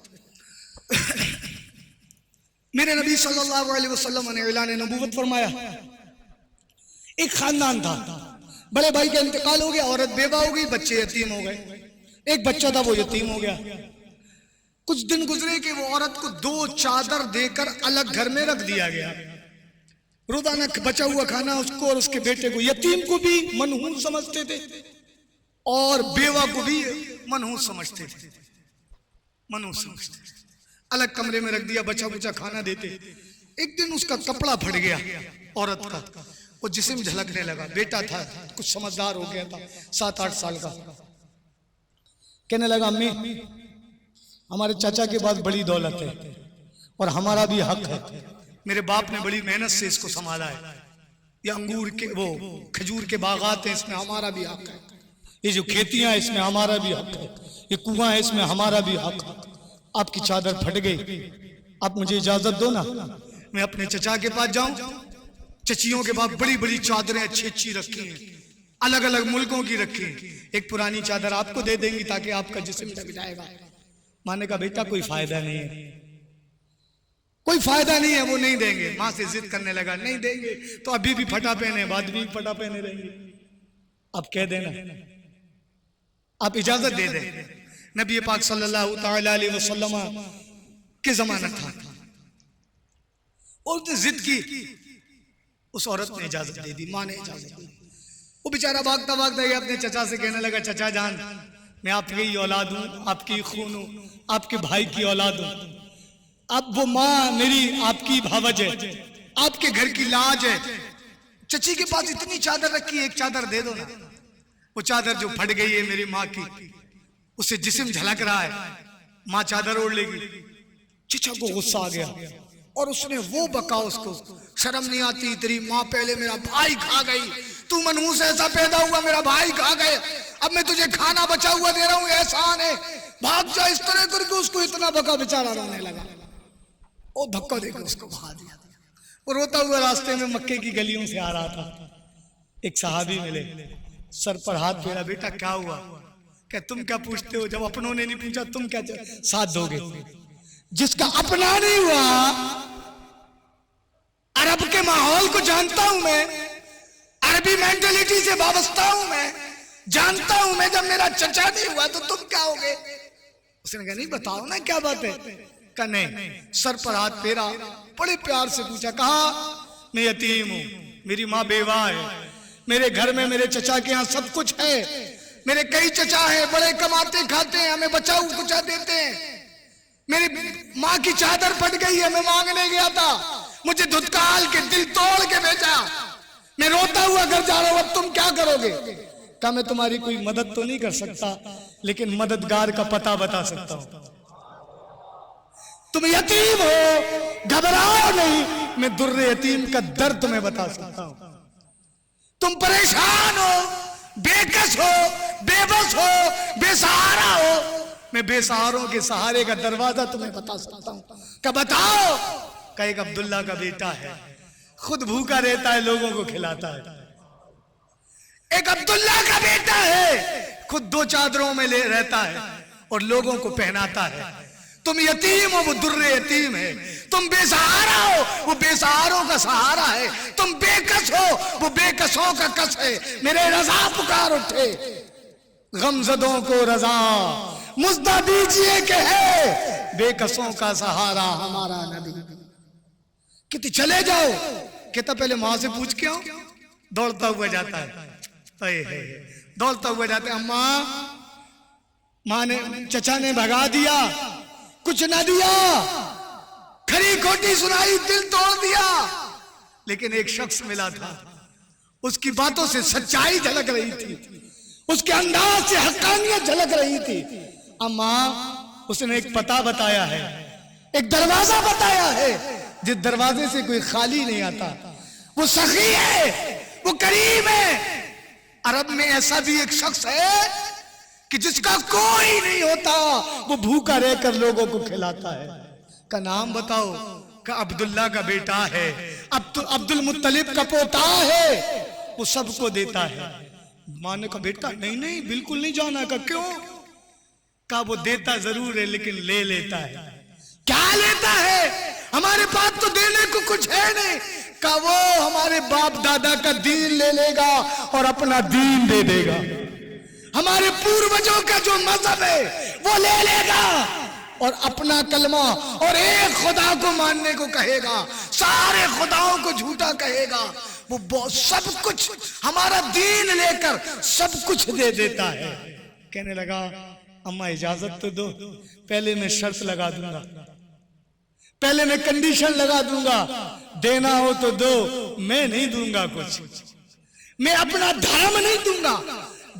میرے نبی صلی اللہ علیہ وسلم نے اعلان نبوت فرمایا۔ ایک خاندان تھا، بڑے بھائی کا انتقال ہو گیا، عورت بیوہ ہو گئی، بچے یتیم ہو گئے، ایک بچہ تھا وہ یتیم ہو گیا۔ کچھ دن گزرے کہ وہ عورت کو 2 چادر دے کر الگ گھر میں رکھ دیا گیا، روزانہ بچا ہوا کھانا اس کو اور اس کے بیٹے کو، یتیم کو بھی منحوس سمجھتے تھے اور بیوہ کو بھی منحوس سمجھتے تھے، منحوس سمجھتے تھے، الگ کمرے میں رکھ دیا، بچا بچا کھانا دیتے۔ ایک دن اس کا کپڑا پھٹ گیا عورت کا، وہ جسم جھلکنے لگا، بیٹا تھا کچھ سمجھدار ہو گیا تھا 7-8 سال کا، کہنے لگا امی ہمارے چاچا کے پاس بڑی دولت ہے اور ہمارا بھی حق ہے، میرے باپ نے بڑی محنت سے اس کو سنبھالا ہے، یہ انگور کے وہ کھجور کے باغات ہیں، اس میں ہمارا بھی حق ہے، یہ جو کھیتیاں ہیں اس میں ہمارا بھی حق ہے، یہ کنواں ہے اس میں ہمارا بھی حق ہے، آپ کی چادر پھٹ گئی، آپ مجھے اجازت دو نا میں اپنے چچا کے پاس جاؤں۔ چچیوں کے پاس بڑی بڑی چادریں اچھی اچھی رکھی ہیں، الگ الگ ملکوں کی رکھی ہیں، ایک پرانی چادر آپ کو دے دیں گی تاکہ آپ کا جسم ڈھک جائے گا۔ ماں نے کہا بیٹا کوئی فائدہ نہیں ہے، کوئی فائدہ نہیں ہے، وہ نہیں دیں گے۔ ماں سے ضد کرنے لگا نہیں دیں گے تو ابھی بھی پھٹا پہنے، بعد بھی پھٹا پہنے رہیں گے، اب کہہ دینا، آپ اجازت دے دیں۔ نبی پاک صلی اللہ تعالی علیہ وسلم کے زمانہ تھا، اور ضد کی، اس عورت نے اجازت دے دی، ماں نے اجازت دی۔ وہ بیچارہ بھاگتا بھاگتا یہ اپنے چچا سے کہنے لگا چچا جان میں آپ کی اولاد ہوں، آپ کی خون ہوں، آپ کے بھائی کی اولاد ہوں، اب وہ ماں میری آپ کی بھاوج ہے، آپ کے گھر کی لاج ہے، چچی کے پاس اتنی چادر رکھی ہے، ایک چادر دے دو نا۔ وہ چادر جو پھٹ گئی ہے میری ماں کی، اسے جسم جھلک رہا ہے، ماں چادر اوڑھ لے گی۔ چچا کو غصہ آ گیا اور اس نے وہ بکا اس کو، شرم نہیں آتی تیری ماں پہلے میرا بھائی کھا گئی، تو منحوس ایسا پیدا ہوا میرا بھائی کھا گئے، اب میں تجھے کھانا بچا ہوا دے رہا ہوں، احسان ہے، بھاگ جا۔ اس طرح کر کے اس کو اتنا بکا، بیچارہ رونے لگا، وہ دھکا دے کر اس کو بھگا دیا۔ وہ روتا ہوا راستے میں مکے کی گلیوں سے آ رہا تھا، ایک صحابی ملے، سر پر ہاتھ پھیرا، بیٹا کیا ہوا؟ کہ تم کیا پوچھتے ہو، جب اپنوں نے نہیں پوچھا تم کیا ساتھ دو گے؟ جس کا اپنا نہیں ہوا عرب کے ماحول کو جانتا ہوں میں, عربی مینٹلٹی سے وابستہ ہوں میں, جانتا ہوں میں. جب میرا چچا نہیں ہوا تو تم کیا ہوگے؟ اس نے کہا نہیں بتاؤ نا کیا بات ہے. کہا نہیں. سر پر ہاتھ پھیرا, بڑے پیار سے پوچھا. کہا میں یتیم ہوں, میری ماں بیوہ ہے, میرے گھر میں میرے چچا کے ہاں سب کچھ ہے, میرے کئی چچا ہیں, بڑے کماتے کھاتے ہیں, ہمیں بچا کچا دیتے ہیں. میری ماں کی چادر پھٹ گئی ہے, میں مانگنے گیا تھا, مجھے دھتکال کے دل توڑ کے بھیجا, میں روتا ہوا گھر جا رہا ہوں, اب تم کیا کرو گے؟ کہا میں تمہاری کوئی مدد تو نہیں کر سکتا, لیکن مددگار کا پتہ بتا سکتا ہوں. تم یتیم ہو, گھبراؤ نہیں, میں در یتیم کا درد تمہیں بتا سکتا ہوں. تم پریشان ہو, بے کس ہو, بے بس ہو, بے سہارا ہو, میں بے سہاروں کے سہارے کا دروازہ تمہیں بتا سکتا ہوں. کہ بتاؤ. کہ ایک عبداللہ کا بیٹا ہے, خود بھوکا رہتا ہے, لوگوں کو کھلاتا ہے. ایک عبداللہ کا بیٹا ہے, خود 2 چادروں میں لے رہتا ہے اور لوگوں کو پہناتا ہے. تم یتیم ہو, وہ در یتیم ہے. تم بے سہارا ہو, وہ بے سہاروں کا سہارا ہے. تم بے کس ہو, وہ بے کسوں کا کس ہے. میرے رضا پکار اٹھے, غمزدوں کو رضا مزدہ دیجئے کہ ہے بے کسوں کا سہارا ہمارا نبی. کہتے چلے جاؤ. کہتا پہلے ماں سے پوچھ کے آؤ. دوڑتا ہوا جاتا ہے, دوڑتا ہوا جاتا ہے. اماں, ماں نے, چچا نے بھگا دیا, کچھ نہ دیا, کھری کھوٹی سنائی, دل توڑ دیا. لیکن ایک شخص ملا تھا, اس کی باتوں سے سچائی جھلک رہی تھی, اس کے انداز سے حقانیت جھلک رہی تھی. اماں, اس نے ایک پتہ بتایا ہے, ایک دروازہ بتایا ہے, جس دروازے سے کوئی خالی نہیں آتا. وہ سخی ہے, وہ کریم ہے. عرب میں ایسا بھی ایک شخص ہے کہ جس کا کوئی نہیں ہوتا, وہ بھوکا رہ کر لوگوں کو کھلاتا ہے. کا نام بتاؤ. کہ عبداللہ کا بیٹا ہے, عبد المطلب کا پوتا ہے, وہ سب کو دیتا ہے. ماں نے کہا بیٹا نہیں نہیں بالکل نہیں جانا. کہا کیوں؟ کہا وہ دیتا ضرور ہے لیکن لے لیتا ہے. کیا لیتا ہے؟ ہمارے پاس تو دینے کو کچھ ہے نہیں. کہا وہ ہمارے باپ دادا کا دین لے لے گا اور اپنا دین دے دے گا. ہمارے پوروجوں کا جو مذہب ہے وہ لے لے گا اور اپنا کلمہ اور ایک خدا کو ماننے کو کہے گا, سارے خداؤں کو جھوٹا کہے گا. وہ سب کچھ ہمارا دین لے کر سب کچھ دے دیتا ہے. کہنے لگا اماں اجازت تو دو, پہلے میں شرط لگا دوں گا, پہلے میں کنڈیشن لگا دوں گا, دینا ہو تو دو, میں نہیں دوں گا کچھ, میں اپنا دھرم نہیں دوں گا,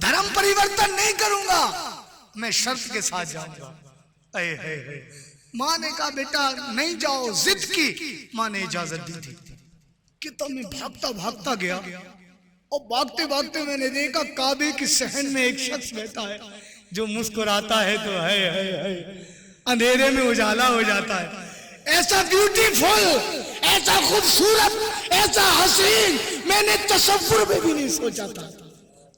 دھرم پریورتن نہیں کروں گا, میں شرط کے ساتھ جاؤں گا. ماں نے کہا بیٹا نہیں جاؤ, ضد کی. ماں نے اجازت دی تھی. کہ تو میں بھاگتا بھاگتا گیا, اور بھاگتے بھاگتے میں نے دیکھا کعبے کی صحن میں ایک شخص بیٹھا ہے جو مسکراتا ہے تو ہے اندھیرے میں اجالا ہو جاتا ہے. ایسا بیوٹیفل, ایسا خوبصورت, ایسا حسین میں نے تصور میں بھی نہیں سوچا تھا.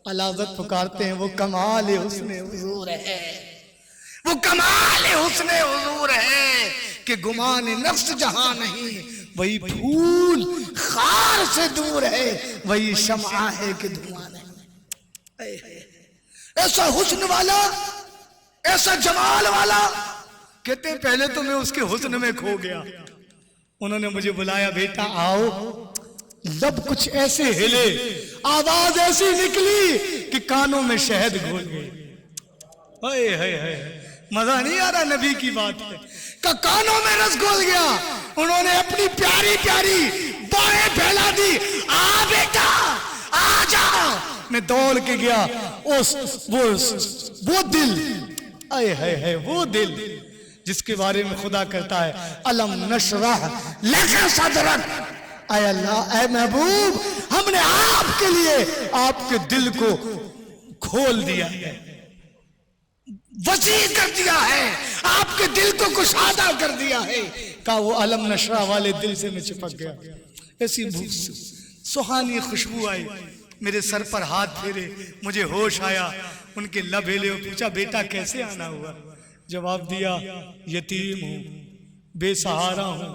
علازت پکارتے ہیں وہ کمال حسن حضور ہے, وہ کمال حسن حضور ہے کہ گمان نفس جہاں نہیں, وہی پھول خار سے دور ہے, وہی شمع ہے کہ دھواں نہیں. ایسا حسن والا, ایسا جمال والا. کہتے ہیں پہلے تو میں اس کے حسن میں کھو گیا. انہوں نے مجھے بلایا, بیٹا آؤ. لب کچھ ایسے ہلے, آواز ایسی نکلی کہ کانوں میں شہد گھول گئی. مزہ نہیں آ رہا نبی کی بات ہے. کہ کانوں میں رس گھول گیا. انہوں نے اپنی پیاری پیاری بائیں پھیلا دی, آ بیٹا آ جا. میں دوڑ کے گیا. وہ دل, وہ دل جس کے بارے میں خدا کہتا ہے الم نشرح لک صدرک. اے اللہ, اے محبوب, ہم نے آپ کے لیے آپ کے دل کو کھول دیا ہے, وسیع کر دیا ہے, آپ کے دل کو کشادہ کر دیا ہے. کہا وہ علم نشرہ والے دل سے میں چپک گیا. ایسی سہانی خوشبو آئی, میرے سر پر ہاتھ پھیرے, مجھے ہوش آیا. ان کے لب ہلے, پوچھا بیٹا کیسے آنا ہوا؟ جواب دیا یتیم ہوں, بے سہارا ہوں,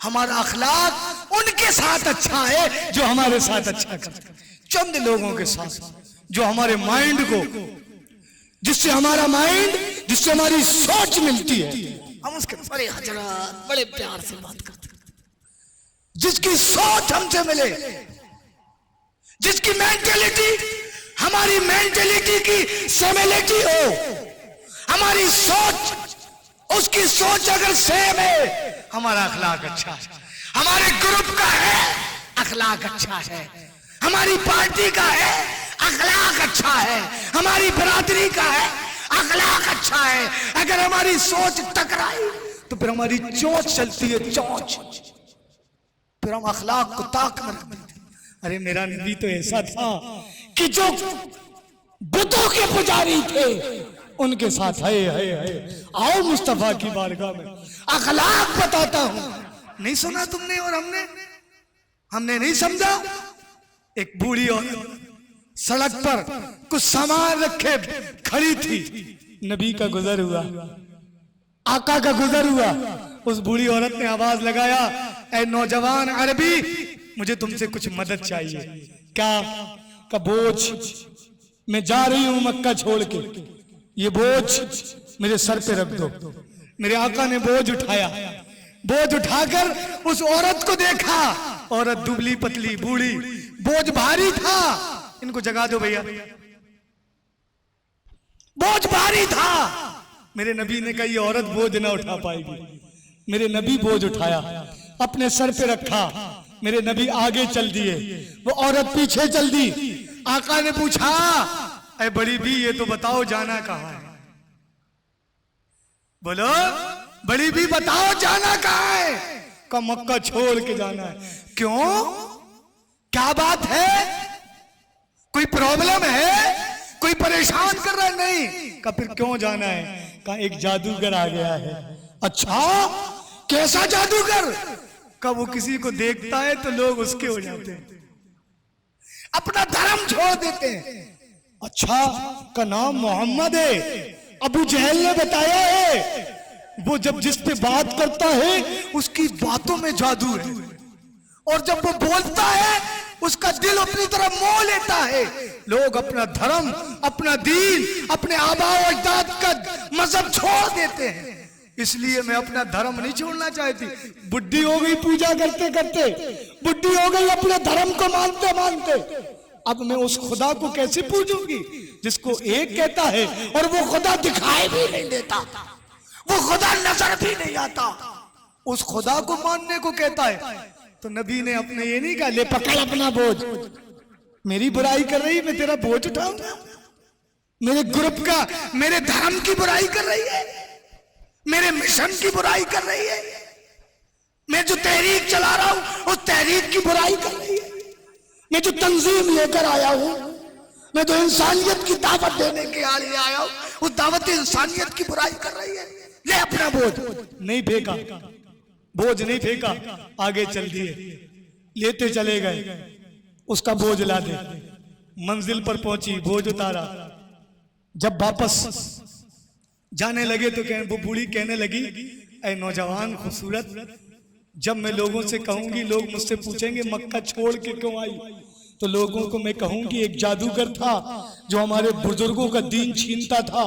ہمارا اخلاق ان کے ساتھ اچھا ہے جو ہمارے ساتھ اچھا کرتے ہیں. چند لوگوں کے ساتھ جو ہمارے مائنڈ کو، جس سے ہمارا مائنڈ، جس سے ہماری سوچ ملتی ہے، ہم اس کے بڑے حضرات بڑے پیار سے بات کرتے ہیں. جس کی سوچ ہم سے ملے، جس کی مینٹیلٹی ہماری مینٹیلٹی کی سیملٹی ہو، ہماری سوچ اس کی سوچ اگر سیم ہے، ہمارا اخلاق اچھا ہے. ہمارے گروپ کا ہے اخلاق اچھا ہے، ہماری پارٹی کا ہے اخلاق اچھا ہے، ہماری برادری کا ہے اخلاق اچھا ہے. اگر ہماری سوچ ٹکرائی تو پھر ہماری چونچ چلتی ہے، چونچ، پھر ہم اخلاق کو طاق میں رکھ دیتے. ارے میرا نبی تو ایسا تھا کہ جو بتوں کے پجاری تھے ان کے ساتھ آؤ مصطفیٰ کی بارگاہ میں اخلاق بتاتا ہوں. نہیں سنا تم نے اور ہم نے نہیں سمجھا. ایک بوڑھی عورت سڑک پر کچھ سامان رکھے کھڑی تھی. نبی کا گزر ہوا، آقا کا گزر ہوا. اس بوڑھی عورت نے آواز لگایا، اے نوجوان عربی، مجھے تم سے کچھ مدد چاہیے. کیا؟ کہ بوجھ میں جا رہی ہوں مکہ چھوڑ کے، یہ بوجھ میرے سر پہ رکھ دو. میرے آقا نے بوجھ اٹھایا. بوجھ اٹھا کر اس عورت کو دیکھا. عورت دبلی پتلی بوڑھی، بوجھ بھاری تھا. ان کو جگا دو بھیا، بوجھ بھاری تھا. میرے نبی نے کہا یہ عورت بوجھ نہ اٹھا پائے گی. میرے نبی بوجھ اٹھایا، اپنے سر پہ رکھا. میرے نبی آگے چل دیے، وہ عورت پیچھے چل دی. آقا نے پوچھا، اے بڑی بھی یہ تو بتاؤ جانا کہاں ہے؟ بولو بڑی بھی بتاؤ جانا کہاں ہے؟ کہ مکہ چھوڑ کے جانا ہے. کیوں؟ کیا بات ہے؟ کوئی پرابلم ہے؟ کوئی پریشان کر رہا ہے؟ نہیں. کہ پھر کیوں جانا ہے؟ کہ ایک جادوگر آ گیا ہے. اچھا کیسا جادوگر؟ کہ وہ کسی کو دیکھتا ہے تو لوگ اس کے ہو جاتے ہیں، اپنا دھرم چھوڑ دیتے ہیں. اچھا کا نام محمد ہے، ابو جہل نے بتایا ہے. وہ جب جس پہ بات کرتا ہے اس کی باتوں میں جادو ہے، اور جب وہ بولتا ہے اس کا دل اپنی طرف موہ لیتا ہے. لوگ اپنا دھرم، اپنا دین، اپنے آباء و اجداد کا مذہب چھوڑ دیتے ہیں. اس لیے میں اپنا دھرم نہیں چھوڑنا چاہتی. بڈھی ہو گئی پوجا کرتے کرتے، بڈھی ہو گئی اپنے دھرم کو مانتے مانتے. اب میں اس خدا کو کیسے پوجوں گی جس کو ایک کہتا ہے اور وہ خدا دکھائی بھی نہیں دیتا، وہ خدا نظر بھی نہیں آتا، اس خدا کو ماننے کو کہتا ہے. تو نبی نے اپنے یہ نہیں کہا لے پکڑ اپنا بوجھ، میری برائی کر رہی میں تیرا بوجھ اٹھاؤں گا، میرے گروپ کا، میرے دھرم کی برائی کر رہی ہے، میرے مشن کی برائی کر رہی ہے، میں جو تحریک چلا رہا ہوں اس تحریک کی برائی کر رہی ہے، میں جو تنظیم لے کر آیا ہوں، میں جو انسانیت کی دعوت دینے کے لیے آیا ہوں، اس دعوت انسانیت کی برائی کر رہی ہے. لے اپنا بوجھ. نہیں پھینکا، بوجھ نہیں پھینکا، آگے چل دیے، لیتے چلے گئے. اس کا بوجھ لا دے. منزل پر پہنچی، بوجھ اتارا. جب واپس جانے لگے تو وہ بوڑھی کہنے لگی، اے نوجوان خوبصورت، جب میں لوگوں سے کہوں گی، لوگ مجھ سے پوچھیں گے مکہ چھوڑ کے کیوں آئی، تو لوگوں کو میں کہوں گی ایک جادوگر تھا جو ہمارے بزرگوں کا دین چھینتا تھا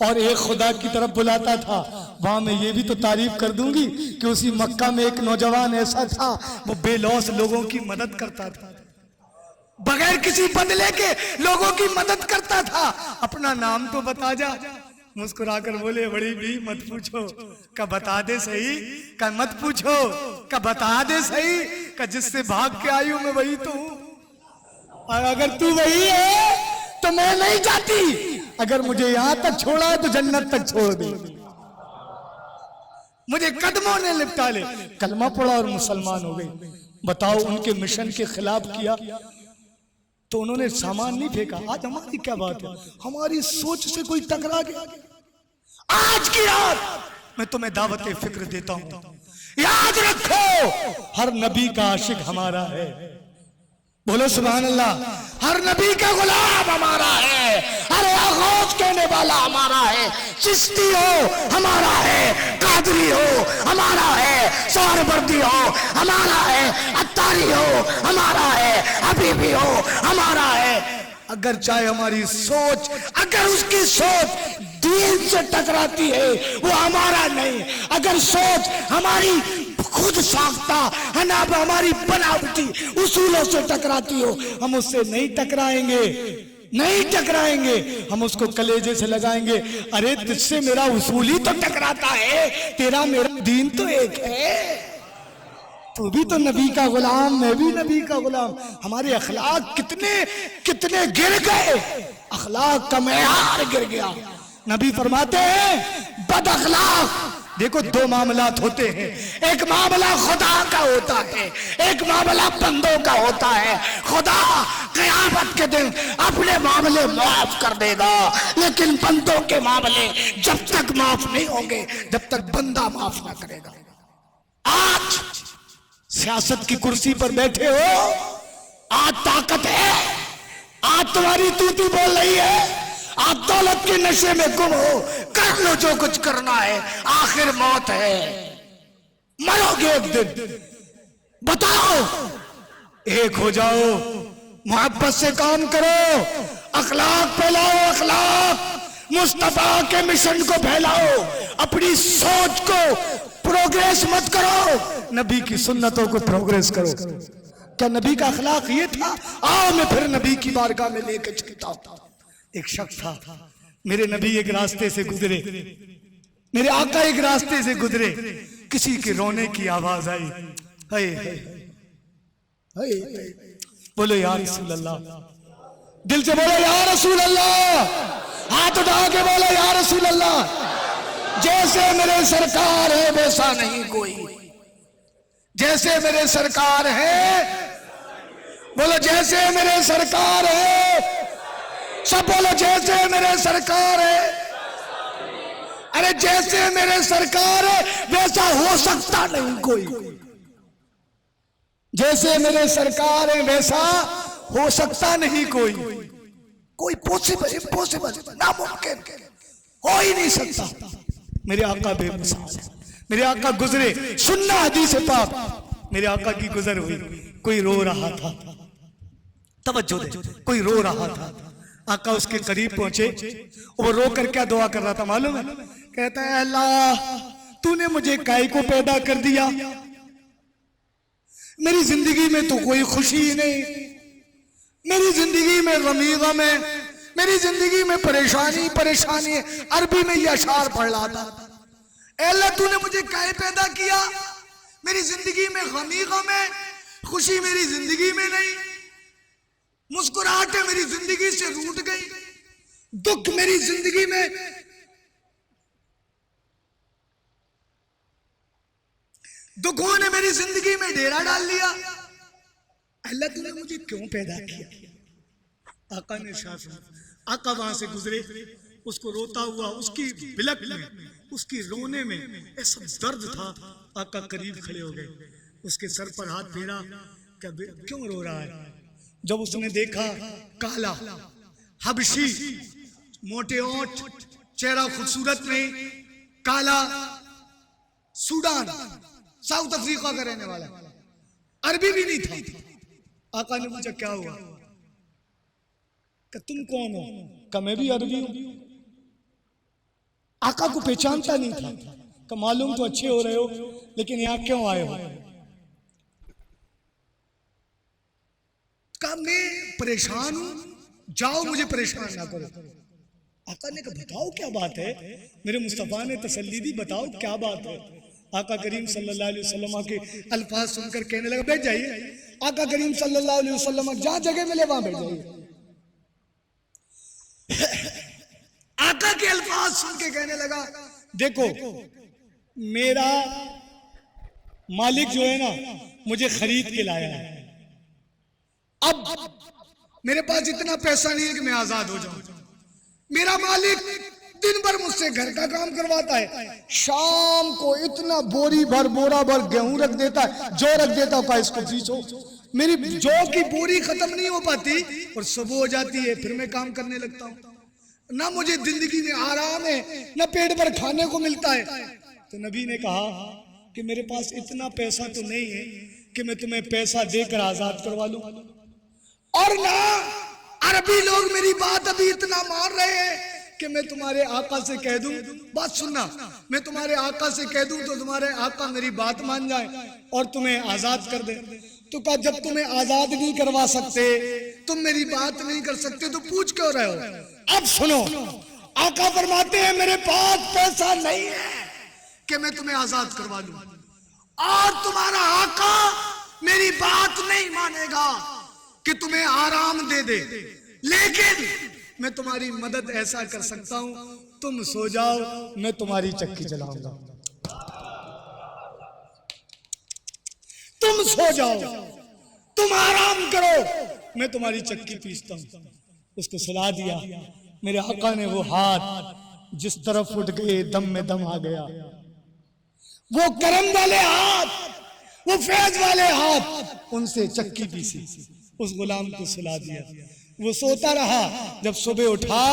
اور ایک خدا کی طرف بلاتا تھا. وہاں میں یہ بھی تو تعریف کر دوں گی کہ اسی مکہ میں ایک نوجوان ایسا تھا وہ بے لوث لوگوں کی مدد کرتا تھا، بغیر کسی بدلے کے لوگوں کی مدد کرتا تھا. اپنا نام تو بتا جا. مسکرا کر بولے بڑی بھی مت پوچھو، کہ بتا دے صحیح، کہ مت پوچھو، کہ بتا دے صحیح، کہ جس سے بھاگ کے آئی ہوں میں وہی تو ہوں، اور اگر تو وہی ہے تو میں نہیں جاتی. اگر مجھے یہاں تک چھوڑا ہے تو جنت تک چھوڑ دے. مجھے قدموں نے لپٹا لے. کلمہ پڑھا اور مسلمان ہو گئی. بتاؤ ان کے مشن کے خلاف کیا تو انہوں نے سامان نہیں پھینکا. آج ہماری کیا بات ہے، ہماری سوچ سے کوئی ٹکرا گیا. آج کی رات میں تمہیں دعوت فکر دیتا ہوں، یاد رکھو ہر نبی کا عاشق ہمارا ہے. بولو سبحان اللہ. ہر نبی کا غلام ہمارا ہے، ہر غوث کہنے والا ہمارا ہے، چشتی ہو ہمارا ہے، قادری ہو ہمارا ہے، سہروردی ہو ہمارا ہے، عطاری ہو ہمارا ہے، حبیبی ہو ہمارا ہے۔ اگر چاہے ہماری سوچ، اگر اس کی سوچ دین سے ٹکراتی ہے وہ ہمارا نہیں، اگر سوچ ہماری خود ساختہ ہماری بناوٹی اصولوں سے ٹکراتی ہو ہم اس سے نہیں ٹکرائیں گے، نہیں ٹکرائیں گے، ہم اس کو کلیجے سے لگائیں گے۔ ارے تجھ سے میرا اصول ہی تو ٹکراتا ہے، تیرا میرا دین تو ایک ہے، تو بھی تو نبی کا غلام، میں بھی نبی کا غلام۔ ہمارے اخلاق کتنے گر گئے، اخلاق کا معیار گر گیا۔ نبی فرماتے ہیں بد اخلاق، دیکھو دو معاملات ہوتے ہیں، ایک معاملہ خدا کا ہوتا ہے، ایک معاملہ بندوں کا ہوتا ہے۔ خدا قیامت کے دن اپنے معاملے معاف کر دے گا، لیکن بندوں کے معاملے جب تک معاف نہیں ہوں گے جب تک بندہ معاف نہ کرے گا۔ آج سیاست کی کرسی پر بیٹھے ہو، آج طاقت ہے، آج تمہاری توتی بول رہی ہے، آپ دولت کے نشے میں گم ہو، کر لو جو کچھ کرنا ہے، آخر موت ہے، مرو گے ایک دن۔ بتاؤ، ایک ہو جاؤ، محبت سے کام کرو، اخلاق پھیلاؤ، اخلاق مصطفیٰ کے مشن کو پھیلاؤ، اپنی سوچ کو پروگریس مت کرو، نبی کی سنتوں کو پروگریس کرو۔ کیا نبی کا اخلاق یہ تھا؟ آؤ میں پھر نبی کی بارگاہ میں لے کے چلتا ہوں۔ ایک شخص تھا، میرے نبی ایک راستے سے گزرے، میرے آقا ایک راستے سے گزرے، کسی کے رونے کی آواز آئی، ہائے ہائے، بولو یا رسول اللہ، دل سے بولو یا رسول اللہ، ہاتھ اٹھا کے بولو یا رسول اللہ، جیسے میرے سرکار ہے ویسا نہیں کوئی، جیسے میرے سرکار ہے، بولو جیسے میرے سرکار ہے، سب بولو جیسے میرے سرکار ہے، ارے جیسے میرے سرکار ہے ویسا ہو سکتا نہیں کوئی، جیسے میرے سرکار ہے ویسا ہو سکتا نہیں کوئی پوسیبل ناممکن ہو ہی نہیں سکتا۔ میرے آقا بے مثال ہے، میرے آقا گزرے، سننا حدیث پاک، میرے آقا کی گزر ہوئی، کوئی رو رہا تھا، توجہ دے، کوئی رو رہا تھا، آقا اس کے قریب پہنچے، وہ رو کر کیا دعا کر رہا تھا معلوم ہے؟ کہتا ہے اللہ تو نے مجھے کائے کو پیدا کر دیا، میری زندگی میں تو کوئی خوشی ہی نہیں، میری زندگی میں غمی غم ہے، میری زندگی میں پریشانی ہے۔ عربی میں یہ اشعار پڑھ رہا تھا، اے اللہ تو نے مجھے کائے پیدا کیا، میری زندگی میں غمی غم ہے، خوشی میری زندگی میں نہیں، مسکراہٹیں میری زندگی سے روٹ گئی، دکھ میری زندگی میں، دکھوں نے میری زندگی میں ڈیرا ڈال لیا، اللہ تو نے مجھے کیوں پیدا کیا؟ آقا نے ارشاد، آقا وہاں سے گزرے، اس کو روتا ہوا، اس کی بلک میں، اس کی رونے میں ایسا درد تھا، آقا قریب کھڑے ہو گئے، اس کے سر پر ہاتھ پھیرا کہ کیوں رو رہا ہے؟ جب اس نے دیکھا کالا حبشی، موٹے ہونٹ، چہرہ خوبصورت نہیں، کالا، سوڈان ساؤتھ افریقہ کا رہنے والا، عربی بھی نہیں تھا۔ آقا نے پوچھا کیا ہوا؟ کہ تم کون ہو؟ کہ میں بھی عربی ہوں۔ آقا کو پہچانتا نہیں تھا، کہ معلوم تو اچھے ہو رہے ہو لیکن یہاں کیوں آئے ہو؟ کہا میں پریشان ہوں، جاؤ مجھے پریشان نہ کرو۔ آقا نے کہا بتاؤ کیا بات ہے؟ میرے مصطفیٰ نے تسلی دی، بتاؤ کیا بات ہے؟ آقا کریم صلی اللہ علیہ وسلم کے الفاظ سن کر کہنے لگا بیٹھ جائیے۔ آقا کریم صلی اللہ علیہ وسلم جہاں جگہ ملے وہاں بیٹھ جائیے۔ آقا کے الفاظ سن کے کہنے لگا دیکھو میرا مالک جو ہے نا مجھے خرید کے لایا ہے، اب میرے پاس اتنا پیسہ نہیں ہے کہ میں آزاد ہو جاؤں۔ میرا مالک دن بھر مجھ سے گھر کا کام کرواتا ہے، شام کو اتنا بورا بھر گیہوں رکھ دیتا ہے، جو رکھ دیتا ہے اس کو پیچھو، میری جو کی بوری ختم نہیں ہو پاتی اور صبح ہو جاتی ہے پھر میں کام کرنے لگتا ہوں۔ نہ مجھے زندگی میں آرام ہے، نہ پیٹ پر کھانے کو ملتا ہے۔ تو نبی نے کہا کہ میرے پاس اتنا پیسہ تو نہیں ہے کہ میں تمہیں پیسہ دے کر آزاد کروا لوں، اور نہ عربی لوگ میری بات ابھی اتنا مان رہے ہیں کہ میں تمہارے آقا سے کہہ دوں، بات سننا، میں تمہارے آقا سے کہہ دوں تو تمہارے آقا میری بات مان جائیں اور تمہیں آزاد کر دیں۔ تو کہا جب تمہیں آزاد نہیں کروا سکتے، تم میری بات نہیں کر سکتے، تو پوچھ کیوں رہے ہو؟ اب سنو، آقا فرماتے ہیں میرے پاس پیسہ نہیں ہے کہ میں تمہیں آزاد کروا لوں، اور تمہارا آقا میری بات نہیں مانے گا کہ تمہیں آرام دے دے، لیکن میں تمہاری مدد ایسا کر سکتا ہوں، تم سو جاؤ، میں تمہاری چکی چلاؤں گا، تم سو جاؤ، تم آرام کرو، میں تمہاری چکی پیستا ہوں۔ اس کو سلا دیا۔ میرے آقا نے وہ ہاتھ جس طرف اٹھ گئے، دم میں دم آ گیا، وہ کرم والے ہاتھ، وہ فیض والے ہاتھ، ان سے چکی پیسی، اس غلام کو سلا دیا۔ وہ سوتا رہا، جب صبح اٹھا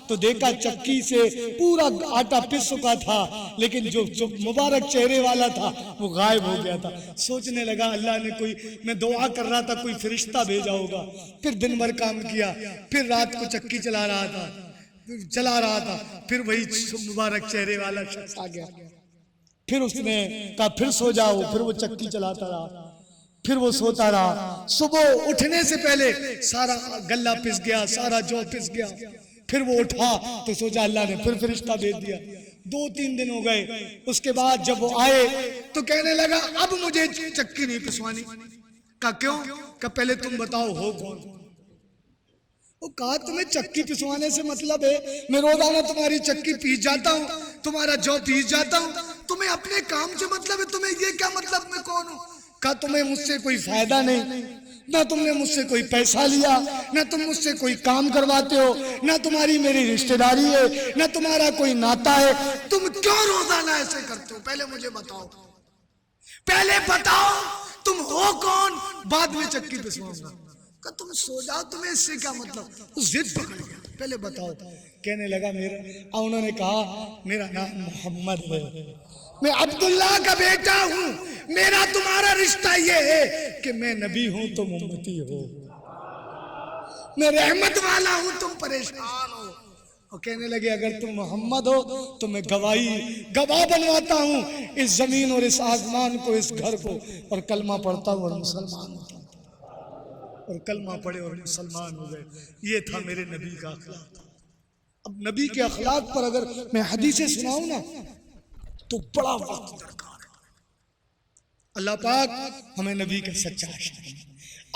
تو دیکھا چکی سے پورا آٹا پس چکا تھا، لیکن جو مبارک چہرے والا تھا وہ غائب ہو گیا تھا۔ سوچنے لگا اللہ نے کوئی، میں دعا کر رہا تھا کوئی فرشتہ بھیجا ہوگا۔ پھر دن بھر کام کیا، پھر رات کو چکی چلا رہا تھا، پھر وہی مبارک چہرے والا شخص آ گیا۔ پھر اس نے کہا پھر سو جاؤ، پھر وہ چکی چلاتا رہا، پھر وہ سوتا رہا۔ صبح اٹھنے سے پہلے سارا گلہ پس گیا، سارا جو پس گیا۔ پھر وہ اٹھا تو سوچا اللہ نے پھر فرشتہ بھیج دیا۔ 2-3 دن ہو گئے، اس کے بعد جب وہ آئے تو کہنے لگا اب مجھے چکی نہیں پسوانی۔ کہا کیوں؟ کہا پہلے تم بتاؤ ہو کون؟ وہ کہا تمہیں چکی پسوانے سے مطلب ہے میں روزانہ تمہاری چکی پیس جاتا ہوں، تمہارا جو پیس جاتا ہوں، تمہیں اپنے کام سے مطلب ہے، تمہیں یہ کیا مطلب میں کون ہوں؟ کہا تمہیں مجھ سے کوئی فائدہ نہیں، نہ تم نے مجھ سے کوئی پیسہ لیا، نہ تم مجھ سے کوئی کام کرواتے ہو، نہ تمہاری میری رشتہ داری ہے، نہ تمہارا کوئی ناتا ہے، تم کیوں روزانہ ایسے کرتے ہو؟ پہلے مجھے بتاؤ، پہلے بتاؤ تم ہو کون، بعد میں چکی پسواؤں گا۔ کہا تم سو جاؤ، تمہیں اس سے کیا مطلب؟ ضد پکڑ گیا، پہلے بتاؤ۔ کہنے لگا انہوں نے کہا میرا نام محمد ہے، میں عبداللہ کا بیٹا ہوں، میرا تمہارا رشتہ یہ ہے کہ میں نبی ہوں تم امتی ہو، میں رحمت والا ہوں تم پریشان ہو۔ اور کہنے لگے اگر تم محمد ہو تو میں گواہ بنواتا ہوں اس زمین اور اس آسمان کو، اس گھر کو، اور کلمہ پڑھتا ہوں اور مسلمان ہوتا ہوں۔ اور کلمہ پڑھے اور مسلمان ہو گئے۔ یہ تھا میرے نبی کا اخلاق۔ اب نبی کے اخلاق پر اگر میں حدیثیں سناؤں نا تو بڑا وقت درکار ہے۔ اللہ پاک ہمیں نبی کا سچا عاشق بنائے۔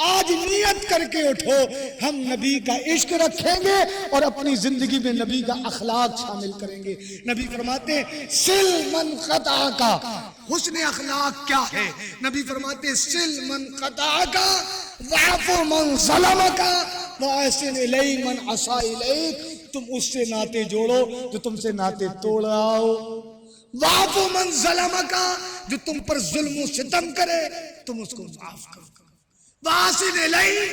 آج نیت کر کے اٹھو، ہم نبی کا عشق رکھیں گے اور اپنی زندگی میں نبی کا اخلاق شامل کریں گے۔ نبی فرماتے ہیں سل من قطع کا، حسن اخلاق کیا ہے؟ نبی فرماتے ہیں سل من قطع کا، واعف من ظلم کا، واحسن الی من اساء الیک۔ تم اس سے ناطے جوڑو جو تم سے ناطے توڑ رہا ہو، واعف من ظلم کا، جو تم پر ظلم و ستم کرے تم اس کو معاف کرو، واحسن الی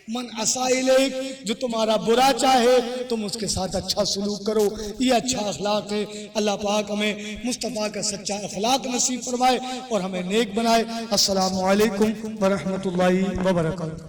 من اساء الیک، جو تمہارا برا چاہے تم اس کے ساتھ اچھا سلوک کرو۔ یہ اچھا اخلاق ہے۔ اللہ پاک ہمیں مصطفیٰ کا سچا اخلاق نصیب فرمائے اور ہمیں نیک بنائے۔ السلام علیکم ورحمۃ اللہ وبرکاتہ۔